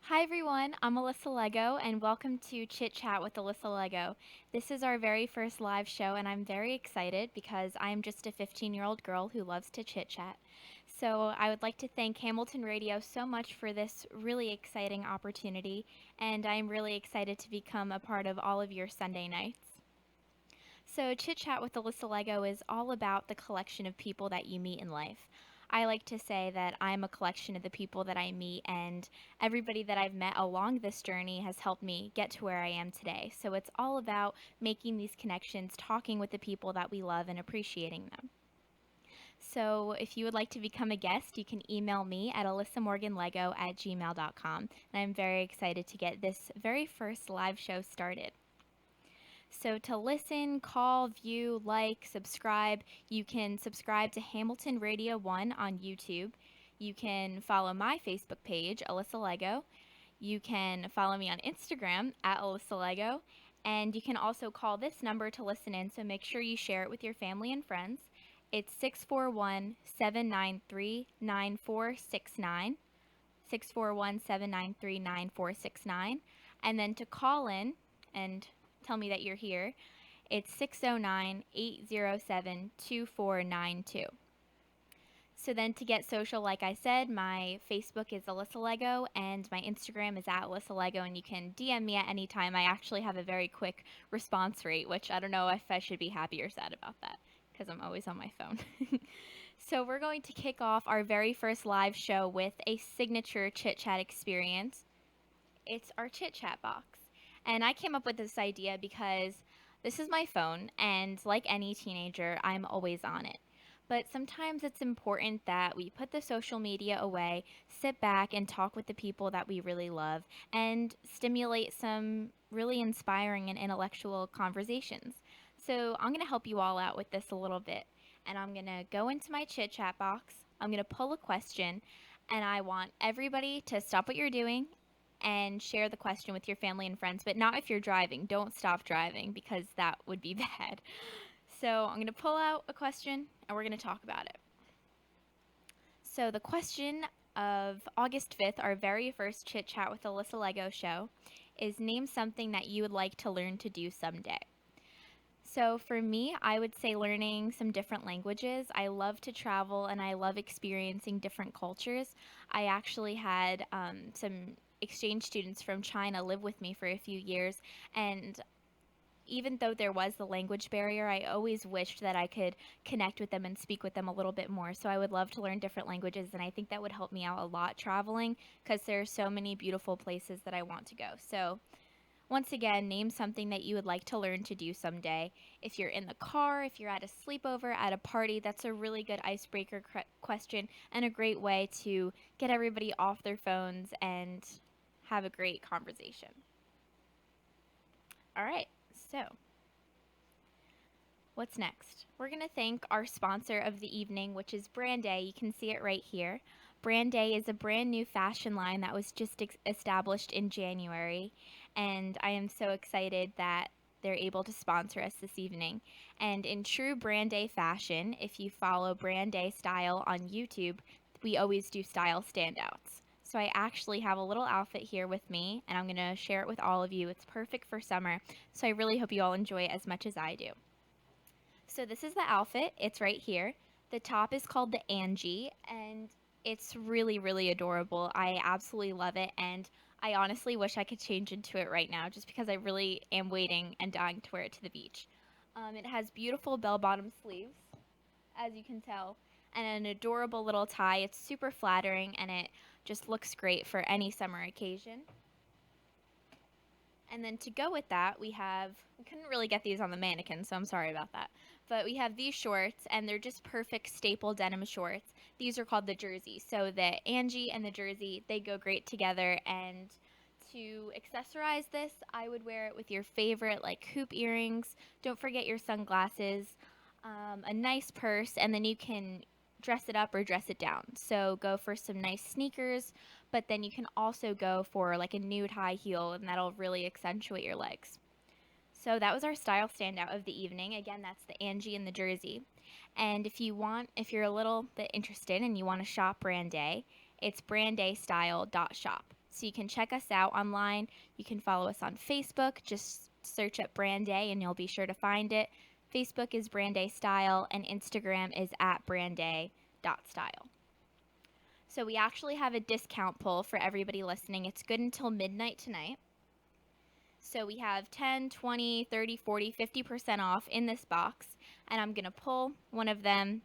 Hi everyone, I'm Alyssa Lego and welcome to Chit Chat with Alyssa Lego. This is our very first live show and I'm very excited because I'm just a 15-year-old girl who loves to chit chat. So I would like to thank Hamilton Radio so much for this really exciting opportunity and I'm really excited to become a part of all of your Sunday nights. So, Chit Chat with Alyssa Lego is all about the collection of people that you meet in life. I like to say that I'm a collection of the people that I meet, and everybody that I've met along this journey has helped me get to where I am today. So, it's all about making these connections, talking with the people that we love, and appreciating them. So, if you would like to become a guest, you can email me at alyssamorganlego@gmail.com. And I'm very excited to get this very first live show started. So to listen, call, view, like, subscribe, you can subscribe to Hamilton Radio 1 on YouTube. You can follow my Facebook page, Alyssa Lego. You can follow me on Instagram at Alyssa Lego. And you can also call this number to listen in, so make sure you share it with your family and friends. It's 641-793-9469. 641-793-9469. And then to call in and tell me that you're here, it's 609-807-2492. So then to get social, like I said, my Facebook is Alyssa Lego and my Instagram is at Alyssa Lego, and you can DM me at any time. I actually have a very quick response rate, which I don't know if I should be happy or sad about that because I'm always on my phone. So we're going to kick off our very first live show with a signature chit chat experience. It's our chit chat box. And I came up with this idea because this is my phone, and like any teenager, I'm always on it. But sometimes it's important that we put the social media away, sit back, and talk with the people that we really love, and stimulate some really inspiring and intellectual conversations. So I'm going to help you all out with this a little bit. And I'm going to go into my chit chat box, I'm going to pull a question, and I want everybody to stop what you're doing and share the question with your family and friends, but not if you're driving. Don't stop driving because that would be bad. So I'm going to pull out a question and we're going to talk about it. So the question of August 5th, our very first Chit Chat with Alyssa Lego show, is name something that you would like to learn to do someday. So for me, I would say learning some different languages. I love to travel and I love experiencing different cultures. I actually had some exchange students from China live with me for a few years, and even though there was the language barrier, I always wished that I could connect with them and speak with them a little bit more. So I would love to learn different languages, and I think that would help me out a lot traveling because there are so many beautiful places that I want to go. So once again, name something that you would like to learn to do someday. If you're in the car, if you're at a sleepover, at a party, that's a really good icebreaker question and a great way to get everybody off their phones and have a great conversation. All right, so what's next? We're going to thank our sponsor of the evening, which is Brand Day. You can see it right here. Brand Day is a brand new fashion line that was just established in January, and I am so excited that they're able to sponsor us this evening. And in true Brand Day fashion, if you follow Brand Day Style on YouTube, we always do style standouts. So I actually have a little outfit here with me, and I'm going to share it with all of you. It's perfect for summer, so I really hope you all enjoy it as much as I do. So this is the outfit. It's right here. The top is called the Angie, and it's really, really adorable. I absolutely love it, and I honestly wish I could change into it right now just because I really am waiting and dying to wear it to the beach. It has beautiful bell-bottom sleeves, as you can tell, and an adorable little tie. It's super flattering, and it just looks great for any summer occasion. And then to go with that, we couldn't really get these on the mannequin, so I'm sorry about that. But we have these shorts, and they're just perfect staple denim shorts. These are called the jersey. So the Angie and the jersey, they go great together. And to accessorize this, I would wear it with your favorite, like hoop earrings. Don't forget your sunglasses, a nice purse, and then you can dress it up or dress it down. So go for some nice sneakers, but then you can also go for like a nude high heel, and that'll really accentuate your legs. So that was our style standout of the evening. Again, that's the Angie and the jersey. And if you're a little bit interested and you want to shop Brand Day, it's branddaystyle.shop. So you can check us out online. You can follow us on Facebook. Just search up Brand Day and you'll be sure to find it. Facebook is Brand Day Style and Instagram is at brandday.style. So we actually have a discount pull for everybody listening. It's good until midnight tonight. So we have 10, 20, 30, 40, 50% off in this box. And I'm going to pull one of them.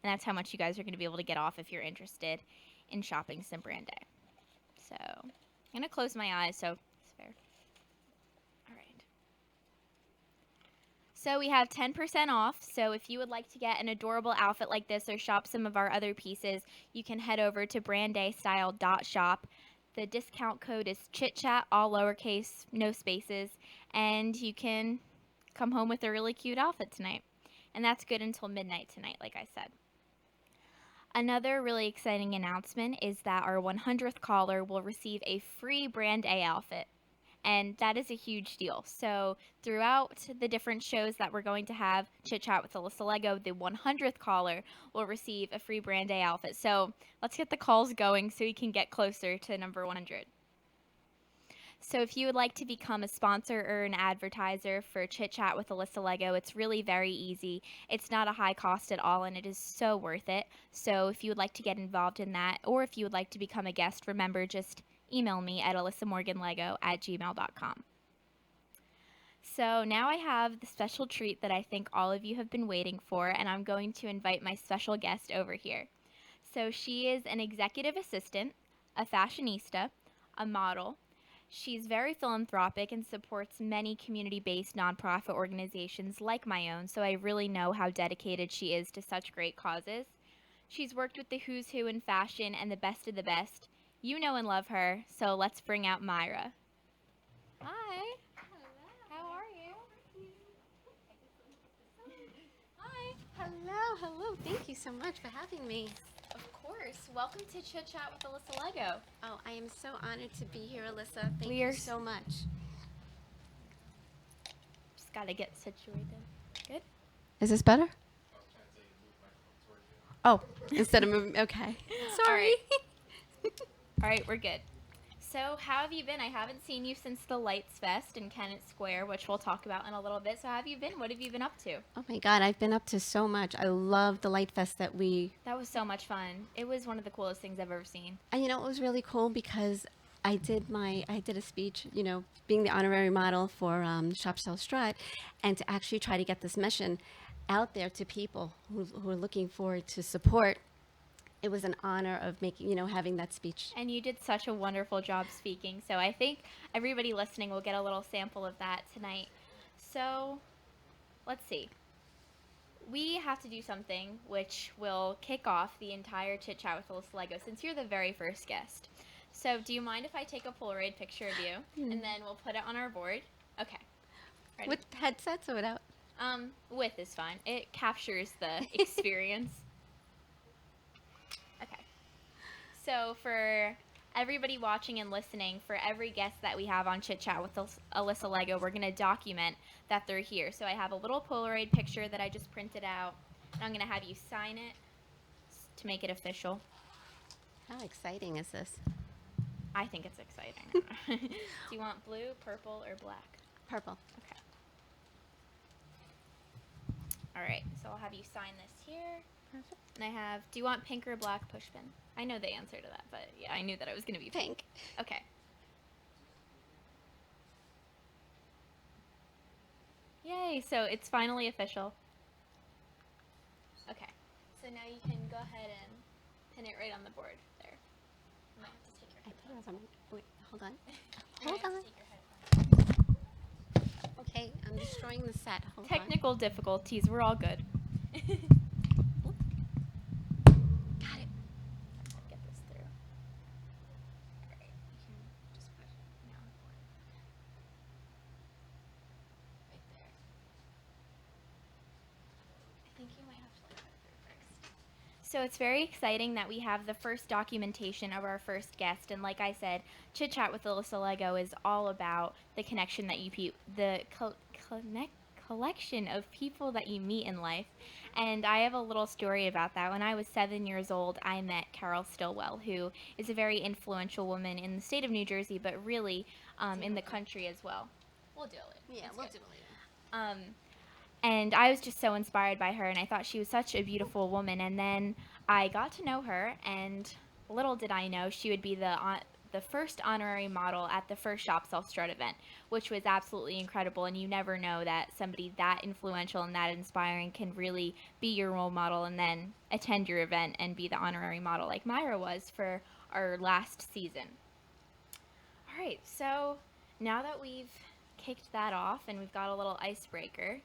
And that's how much you guys are going to be able to get off if you're interested in shopping some Brand Day. So I'm going to close my eyes so it's fair. All right. So we have 10% off. So if you would like to get an adorable outfit like this or shop some of our other pieces, you can head over to branddaystyle.shop. The discount code is ChitChat, all lowercase, no spaces, and you can come home with a really cute outfit tonight. And that's good until midnight tonight, like I said. Another really exciting announcement is that our 100th caller will receive a free Brand A outfit. And that is a huge deal. So throughout the different shows that we're going to have, Chit Chat with Alyssa Lego, the 100th caller will receive a free Brand A outfit. So let's get the calls going so we can get closer to number 100. So if you would like to become a sponsor or an advertiser for Chit Chat with Alyssa Lego, it's really very easy. It's not a high cost at all, and it is so worth it. So if you would like to get involved in that, or if you would like to become a guest, remember, just email me at alyssamorganlego@gmail.com. So now I have the special treat that I think all of you have been waiting for, and I'm going to invite my special guest over here. So she is an executive assistant, a fashionista, a model. She's very philanthropic and supports many community-based nonprofit organizations like my own, so I really know how dedicated she is to such great causes. She's worked with the who's who in fashion and the best of the best. You know and love her, so let's bring out Myra. Hi. How are you? Hi. Hello. Thank you so much for having me. Of course. Welcome to Chit Chat with Alyssa Lego. Oh, I am so honored to be here, Alyssa. Thank you so much. Just gotta get situated. Good? Is this better? Oh, instead of moving. Okay. Sorry. All right, we're good. So how have you been? I haven't seen you since the Lights Fest in Kennett Square, which we'll talk about in a little bit. So how have you been? What have you been up to? Oh my God, I've been up to so much. I love the Light Fest that That was so much fun. It was one of the coolest things I've ever seen. And you know, it was really cool because I did a speech, being the honorary model for Shop Sell Strut, and to actually try to get this mission out there to people who are looking forward to support. It was an honor of having that speech. And you did such a wonderful job speaking. So I think everybody listening will get a little sample of that tonight. So let's see. We have to do something which will kick off the entire Chit Chat with Alyssa Lego since you're the very first guest. So do you mind if I take a Polaroid picture of you and then we'll put it on our board? Okay. Ready? With headsets or without? With is fine. It captures the experience. Okay. So for everybody watching and listening, for every guest that we have on Chit Chat with Alyssa Lego, we're going to document that they're here. So I have a little Polaroid picture that I just printed out, and I'm going to have you sign it to make it official. How exciting is this? I think it's exciting. Do you want blue, purple, or black? Purple. Okay. All right, so I'll have you sign this here. Perfect. And I have, do you want pink or black pushpin? I know the answer to that, but yeah, I knew that it was going to be pink. Okay. Yay, so it's finally official. Okay, so now you can go ahead and pin it right on the board there. You might have to take your headphones. Wait, hold on. You might Hold have on. to take your headphones. Okay, I'm destroying the set. Hold Technical difficulties, we're all good. on. Got it. Get this through. Alright, you can just put it on the board. Right there. I think you might have to put it through first. So it's very exciting that we have the first documentation of our first guest, and like I said, Chit Chat with Alyssa Lego is all about the connection that collection of people that you meet in life. And I have a little story about that. When I was 7 years old, I met Carol Stillwell, who is a very influential woman in the state of New Jersey, but really in the country as well. We'll do it later. Yeah, It's we'll good. do it later. Um, and I was just so inspired by her, and I thought she was such a beautiful woman. And then I got to know her, and little did I know she would be the first honorary model at the first Shop Self Strut event, which was absolutely incredible. And you never know that somebody that influential and that inspiring can really be your role model and then attend your event and be the honorary model like Myra was for our last season. All right, so now that we've kicked that off and we've got a little icebreaker,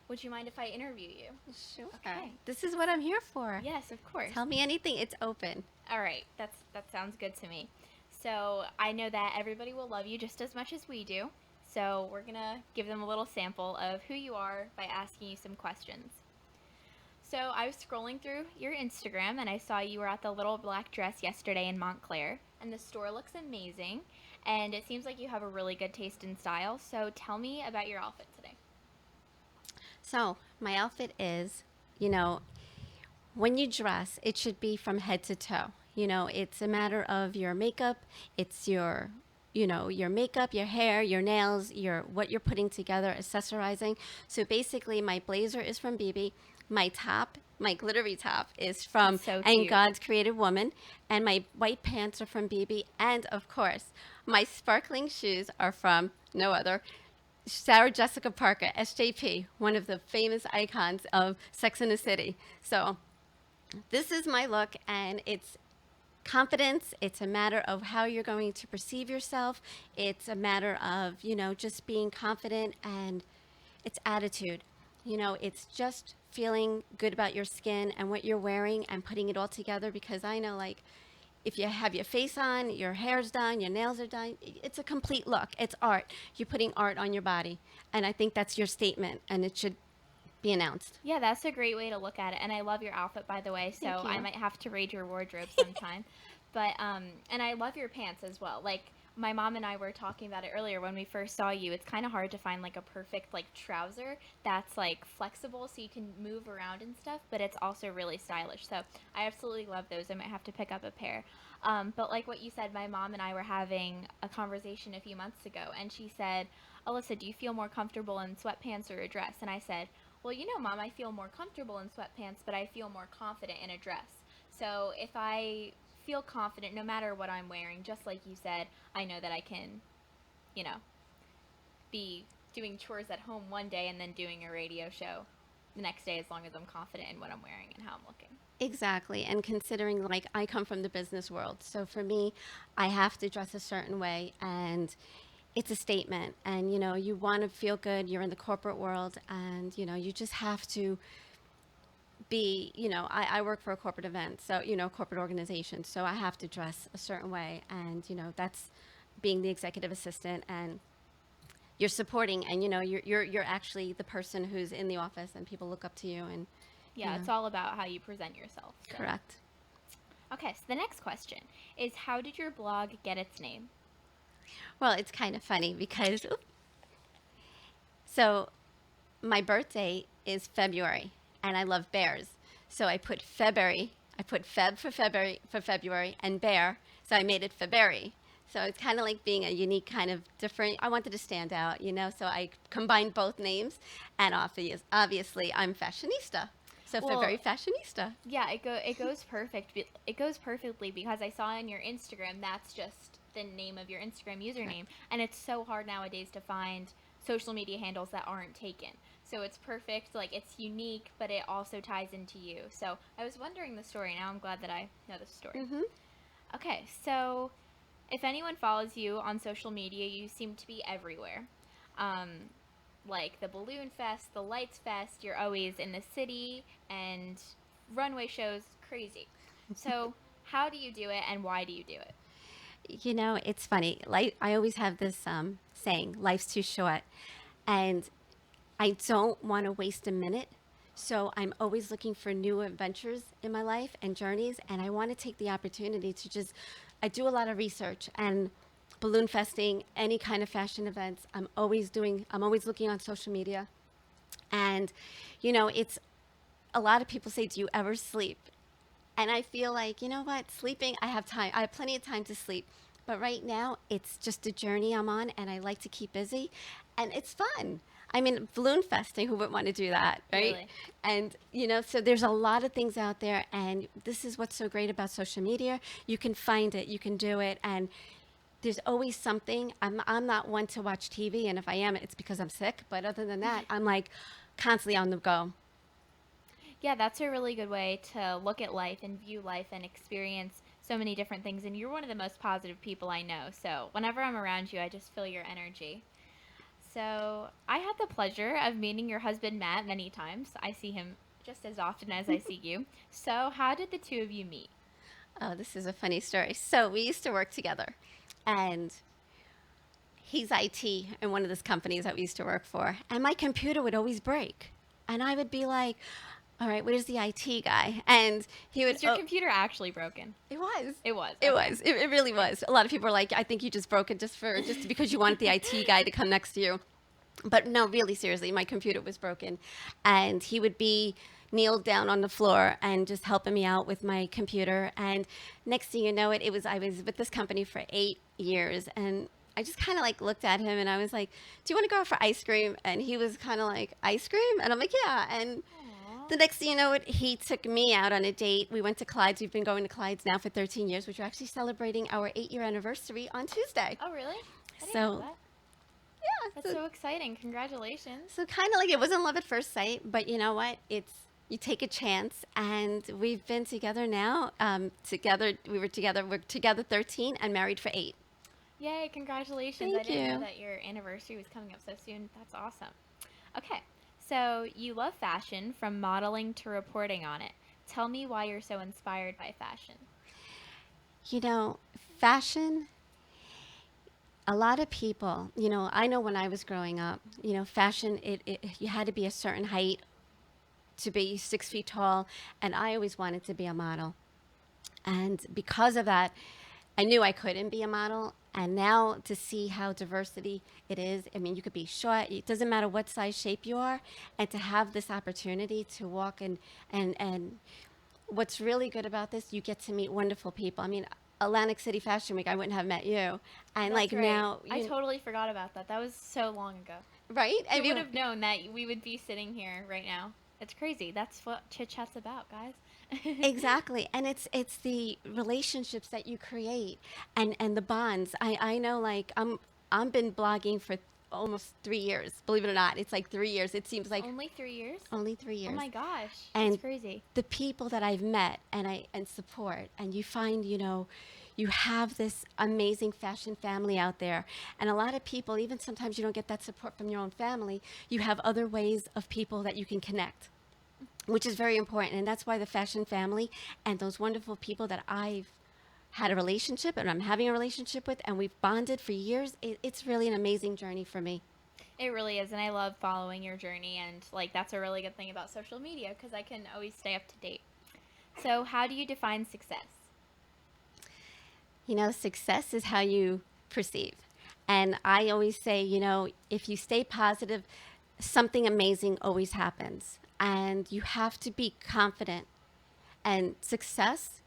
would you mind if I interview you? Sure. Okay. This is what I'm here for. Yes, of course. Tell me anything. It's open. All right, that sounds good to me. So I know that everybody will love you just as much as we do. So we're gonna give them a little sample of who you are by asking you some questions. So I was scrolling through your Instagram and I saw you were at the Little Black Dress yesterday in Montclair, and the store looks amazing. And it seems like you have a really good taste in style. So tell me about your outfit today. So, my outfit is, you know, when you dress, it should be from head to toe. It's a matter of your makeup, it's your makeup, your hair, your nails, what you're putting together, accessorizing. So basically, my blazer is from BB, my top, my glittery top is from It's so And cute. God's Created Woman, and my white pants are from BB, and of course, my sparkling shoes are from no other Sarah Jessica Parker, SJP, one of the famous icons of Sex and the City. So this is my look, and it's confidence. It's a matter of how you're going to perceive yourself. It's a matter of, just being confident, and it's attitude. It's just feeling good about your skin and what you're wearing and putting it all together, because I know, like, if you have your face on, your hair's done, your nails are done, it's a complete look. It's art. You're putting art on your body. And I think that's your statement, and it should be announced. Yeah, that's a great way to look at it. And I love your outfit, by the way, so Thank I you. might have to raid your wardrobe sometime. But and I love your pants as well. Like my mom and I were talking about it earlier when we first saw you. It's kind of hard to find like a perfect like trouser that's like flexible so you can move around and stuff, but it's also really stylish. So I absolutely love those. I might have to pick up a pair. But like what you said, my mom and I were having a conversation a few months ago, and she said, "Alyssa, do you feel more comfortable in sweatpants or a dress?" And I said, "Well, Mom, I feel more comfortable in sweatpants, but I feel more confident in a dress. So if I feel confident no matter what I'm wearing, just like you said, I know that I can, you know, be doing chores at home one day and then doing a radio show the next day as long as I'm confident in what I'm wearing and how I'm looking." Exactly. And considering, like, I come from the business world. So for me, I have to dress a certain way, and it's a statement. And, you want to feel good. You're in the corporate world, and, you just have to be, I work for a corporate event, so, corporate organization. So I have to dress a certain way. And, that's being the executive assistant, and you're supporting, and, you're actually the person who's in the office, and people look up to you. And, Yeah, it's all about how you present yourself. So. correct. Okay, so the next question is, how did your blog get its name? Well, it's kind of funny because, so my birthday is February, and I love bears. So I put February. I put Feb for February, and bear. So I made it February. So it's kind of like being a unique kind of different. I wanted to stand out, So I combined both names, and obviously I'm fashionista. So Well, February fashionista. Yeah, it goes perfect. It goes perfectly because I saw on your Instagram that's just the name of your Instagram username, and it's so hard nowadays to find social media handles that aren't taken. So it's perfect. Like it's unique, but it also ties into you. So I was wondering the story. Now I'm glad that I know the story. Mm-hmm. Okay, so if anyone follows you on social media, you seem to be everywhere. Um, like the Balloon Fest, the Lights Fest, you're always in the city, and runway shows, crazy. So, how do you do it, and why do you do it? It's funny. Like, I always have this saying, life's too short. And I don't want to waste a minute. So I'm always looking for new adventures in my life and journeys. And I want to take the opportunity to I do a lot of research and balloon festing, any kind of fashion events. I'm always looking on social media. And, it's a lot of people say, do you ever sleep? And I feel like, you know what, sleeping, I have time. I have plenty of time to sleep. But right now, it's just a journey I'm on, and I like to keep busy, and it's fun. I mean, balloon festing, who wouldn't want to do that, right? Really. And, so there's a lot of things out there, and this is what's so great about social media. You can find it, you can do it, and there's always something. I'm not one to watch TV, and if I am, it's because I'm sick. But other than that, I'm like constantly on the go. Yeah, that's a really good way to look at life and view life and experience so many different things. And you're one of the most positive people I know. So whenever I'm around you, I just feel your energy. So I had the pleasure of meeting your husband, Matt, many times. I see him just as often as I see you. So, how did the two of you meet? Oh, this is a funny story. So we used to work together, and he's IT in one of those companies that we used to work for, and my computer would always break, and I would be like, "All right, where's the IT guy?" And he would, Was your oh, computer actually broken? it was. It was. It Okay. was. It really was. A lot of people are like, I think you just broke it just because you wanted the IT guy to come next to you. But no, really seriously, my computer was broken, and he would be kneeled down on the floor and just helping me out with my computer. And next thing you know, I was with this company for 8 years, and I just kind of like looked at him and I was like, "Do you want to go out for ice cream?" And he was kind of like, "Ice cream?" And I'm like, "Yeah." And Aw. the next thing you know, he took me out on a date. We went to Clyde's. We've been going to Clyde's now for 13 years, which we're actually celebrating our 8-year anniversary on Tuesday. Oh, really? I didn't know So, that. yeah, That's so exciting. Congratulations. so kind of like it wasn't love at first sight, but you know what? It's you take a chance, and we've been together now. We're together 13 and married for 8. Yay, congratulations. I Thank didn't know you. that your anniversary was coming up so soon. That's awesome. Okay, so you love fashion from modeling to reporting on it. Tell me why you're so inspired by fashion. You know, fashion. A lot of people, I know when I was growing up, fashion. You had to be a certain height to be 6 feet tall, and I always wanted to be a model. And because of that, I knew I couldn't be a model. And now to see how diversity it is, I mean, you could be short, it doesn't matter what size shape you are. And to have this opportunity to walk and what's really good about this, you get to meet wonderful people. I mean, Atlantic City Fashion Week, I wouldn't have met you. And like That's right. now, I totally forgot about that. That was so long ago. right? I Who would mean, have known that we would be sitting here right now? It's crazy. That's what Chit Chat's about, guys. exactly, and it's the relationships that you create, and the bonds. I know, like I've been blogging for almost 3 years. Believe it or not, it's like 3 years. It seems like Only 3 years? only three Oh years. my gosh, that's And crazy. the people that I've met and support, and you find, you have this amazing fashion family out there, and a lot of people, even sometimes you don't get that support from your own family. You have other ways of people that you can connect, which is very important. And that's why the fashion family and those wonderful people that I've had a relationship and I'm having a relationship with, and we've bonded for years, it's really an amazing journey for me. It really is, and I love following your journey, and like that's a really good thing about social media because I can always stay up to date. So, how do you define success? Success is how you perceive. And I always say, if you stay positive, something amazing always happens. And you have to be confident. And success,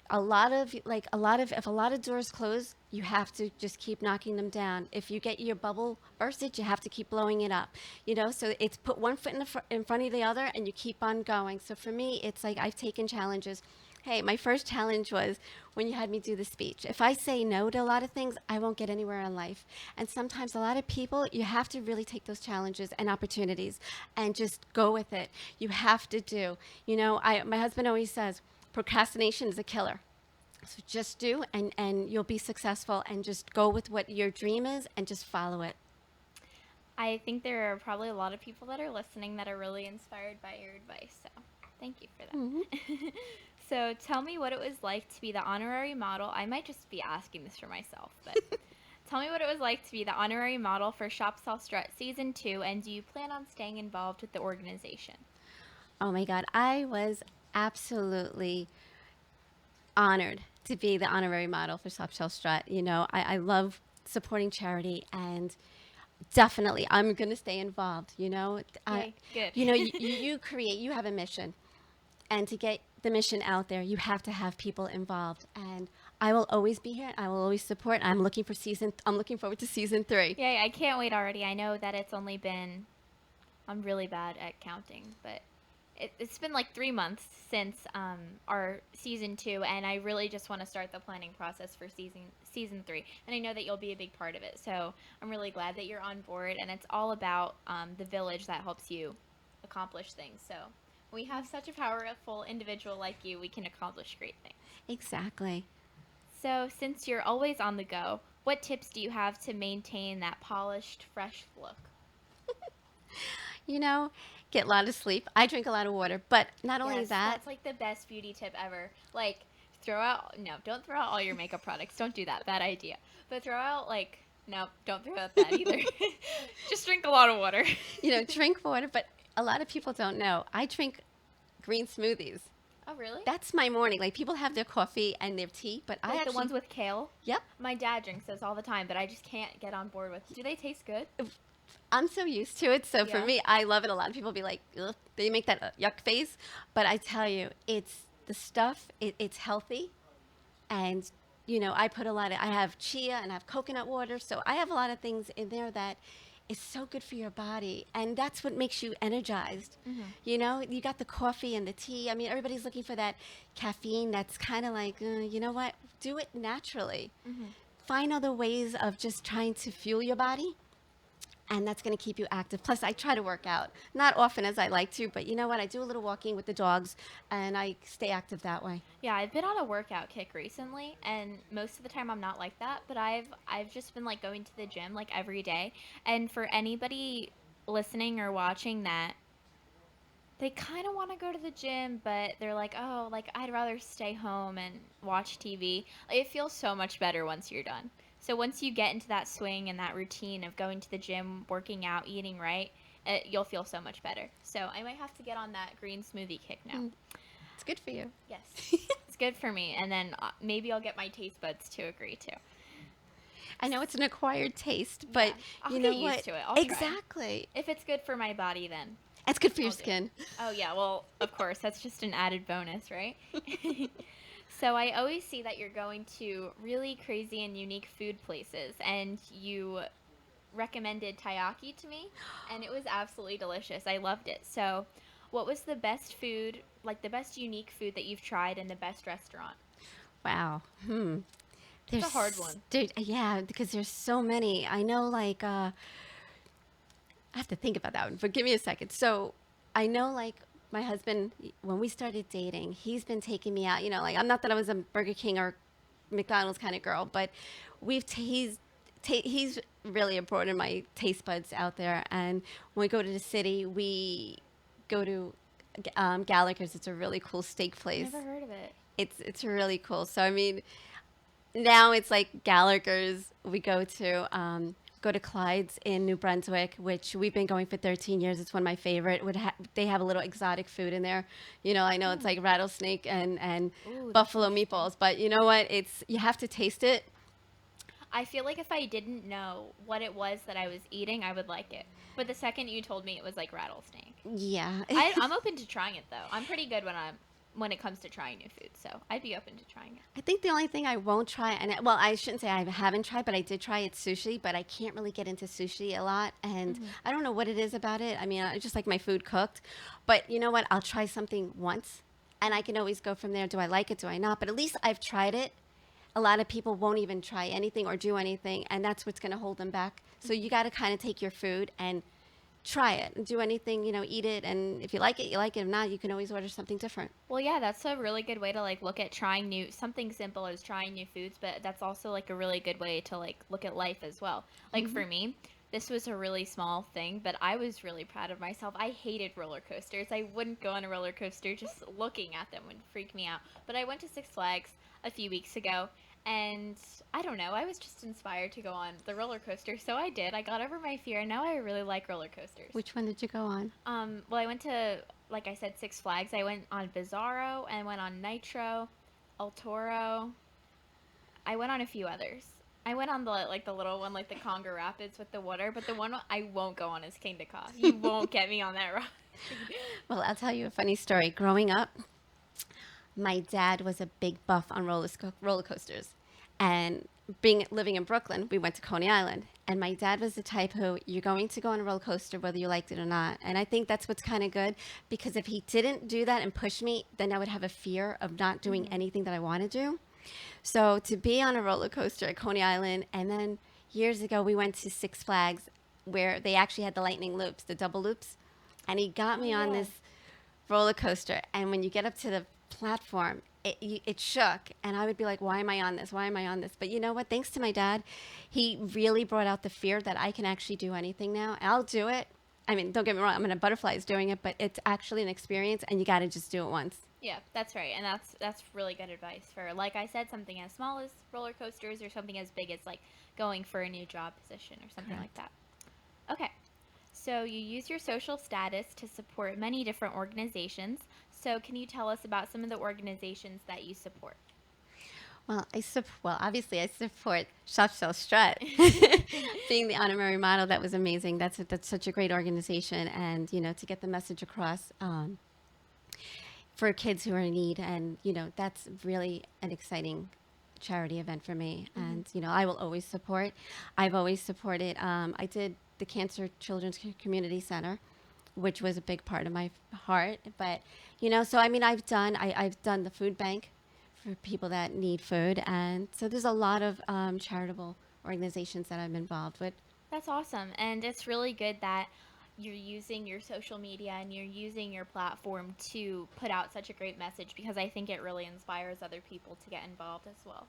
if a lot of doors close, you have to just keep knocking them down. If you get your bubble bursted, you have to keep blowing it up. So it's put one foot in front of the other, and you keep on going. So for me, it's like I've taken challenges. Hey, my first challenge was when you had me do the speech. If I say no to a lot of things, I won't get anywhere in life. And sometimes a lot of people, you have to really take those challenges and opportunities and just go with it. You have to do. My husband always says, procrastination is a killer. So just do, and you'll be successful, and just go with what your dream is and just follow it. I think there are probably a lot of people that are listening that are really inspired by your advice. So, thank you for Hmm. that. So, tell me what it was like to be the honorary model. I might just be asking this for myself, but tell me what it was like to be the honorary model for Shop Sell Strut Season 2, and do you plan on staying involved with the organization? Oh my God, I was absolutely honored to be the honorary model for Soft Shell Strut. I love supporting charity, and Definitely, I'm going to stay involved. You know, Yay, good. you create, you have a mission, and to get the mission out there, you have to have people involved. And I will always be here. I will always support. I'm looking forward to season 3. Yay, I can't wait already. I know that it's only been, I'm really bad at counting, but it's been like 3 months since our season 2, and I really just want to start the planning process for season 3. And I know that you'll be a big part of it, so I'm really glad that you're on board. And it's all about the village that helps you accomplish things. So when we have such a powerful individual like you, we can accomplish great things. Exactly. So since you're always on the go, what tips do you have to maintain that polished, fresh look? You know, get a lot of sleep. I drink a lot of water, but not only Yes, that, that's like the best beauty tip ever. Like, throw out, no, don't throw out all your makeup products. Don't do that. Bad idea. But throw out, like, no, don't throw out that either. Just drink a lot of water. drink water, but a lot of people don't know. I drink green smoothies. Oh, really? That's my morning. Like people have their coffee and their tea, but I Like the actually, ones with kale? yep, My dad drinks those all the time, but I just can't get on board with. Do they taste good? I'm so used to it. So for Yeah. me, I love it. A lot of people be like, ugh, they make that yuck face, but I tell you, it's the stuff. It's healthy, and I put a lot of. I have chia and I have coconut water, so I have a lot of things in there that is so good for your body, and that's what makes you energized. You got the coffee and the tea. I mean, everybody's looking for that caffeine. That's kind of like, you know what? Do it naturally. Find other ways of just trying to fuel your body, and that's going to keep you active. Plus, I try to work out, not often as I like to, but you know what? I do a little walking with the dogs, and I stay active that way. Yeah, I've been on a workout kick recently, and most of the time I'm not like that, but I've just been like going to the gym like every day. And for anybody listening or watching that they kind of want to go to the gym, but they're like, "Oh, like I'd rather stay home and watch TV." Like, it feels so much better once you're done. So once you get into that swing and that routine of going to the gym, working out, eating right, you'll feel so much better. So I might have to get on that green smoothie kick now. It's good for you. Yes. It's good for me, and then maybe I'll get my taste buds to agree too. I know it's an acquired taste, but Yeah, I'll you get know used what? to it. I'll try. Exactly. If it's good for my body, then It's good for your I'll do it. skin. Oh yeah, well, of course, that's just an added bonus, right? So I always see that you're going to really crazy and unique food places, and you recommended taiyaki to me, and it was absolutely delicious. I loved it. So, what was the best food, like the best unique food that you've tried in the best restaurant? Wow. It's a hard one. Yeah, because there's so many. I know, like, I have to think about that one, but give me a second. So, I know, like, my husband, when we started dating, he's been taking me out. Like, I'm not that I was a Burger King or McDonald's kind of girl, but he's really important my taste buds out there. And when we go to the city, we go to Gallagher's. It's a really cool steak place. Never heard of it. It's really cool. So I mean, now it's like Gallagher's. We go to Clyde's in New Brunswick, which we've been going for 13 years. It's one of my favorite. They have a little exotic food in there. I know it's like rattlesnake and Ooh, that's buffalo interesting. meatballs, but you know what? You have to taste it. I feel like if I didn't know what it was that I was eating, I would like it. But the second you told me it was like rattlesnake, Yeah. I'm open to trying it though. I'm pretty good when it comes to trying new food, so I'd be open to trying it. I think the only thing I won't try, well, I shouldn't say I haven't tried, but I did try it sushi, but I can't really get into sushi a lot. And I don't know what it is about it. I mean, I just like my food cooked. But you know what? I'll try something once and I can always go from there. Do I like it? Do I not? But at least I've tried it. A lot of people won't even try anything or do anything. And that's what's going to hold them back. So you got to kind of take your food and try it and do anything, eat it. And if you like it, you like it. If not, you can always order something different. Well, yeah, that's a really good way to like look at trying new something simple as trying new foods, but that's also like a really good way to like look at life as well. Like for me, this was a really small thing, but I was really proud of myself. I hated roller coasters. I wouldn't go on a roller coaster. Just looking at them would freak me out. But I went to Six Flags a few weeks ago, and I don't know, I was just inspired to go on the roller coaster, so I did. I got over my fear, and now I really like roller coasters. Which one did you go on? Well, I went to, like I said, Six Flags. I went on Bizarro, and went on Nitro, El Toro. I went on a few others. I went on the little one, like the Congo Rapids with the water, but the one I won't go on is King Ka. You won't get me on that ride. Well, I'll tell you a funny story. Growing up, my dad was a big buff on roller coasters, and being living in Brooklyn, we went to Coney Island, and my dad was the type who you're going to go on a roller coaster whether you liked it or not. And I think that's what's kind of good, because if he didn't do that and push me, then I would have a fear of not doing anything that I want to do. So to be on a roller coaster at Coney Island, and then years ago we went to Six Flags, where they actually had the lightning loops, the double loops, and he got Oh me on yeah. this roller coaster. And when you get up to the platform, it shook, and I would be like, "Why am I on this? Why am I on this?" But you know what? Thanks to my dad, he really brought out the fear that I can actually do anything now. I'll do it. I mean, don't get me wrong. I'm in butterflies doing it, but it's actually an experience, and you got to just do it once. Yeah, that's right, and that's really good advice for, like I said, something as small as roller coasters or something as big as like going for a new job position or something like Correct. that. Okay, so you use your social status to support many different organizations. So can you tell us about some of the organizations that you support? Well, obviously, I support Shop Sell Strut. Being the honorary model, that was amazing. That's such a great organization, and to get the message across for kids who are in need, and that's really an exciting charity event for me. Hmm. And I will always support. I've always supported. I did the Cancer Children's Community Center, which was a big part of my heart. But so I mean, I've done the food bank for people that need food, and so there's a lot of charitable organizations that I'm involved with. That's awesome. And it's really good that you're using your social media and you're using your platform to put out such a great message, because I think it really inspires other people to get involved as well.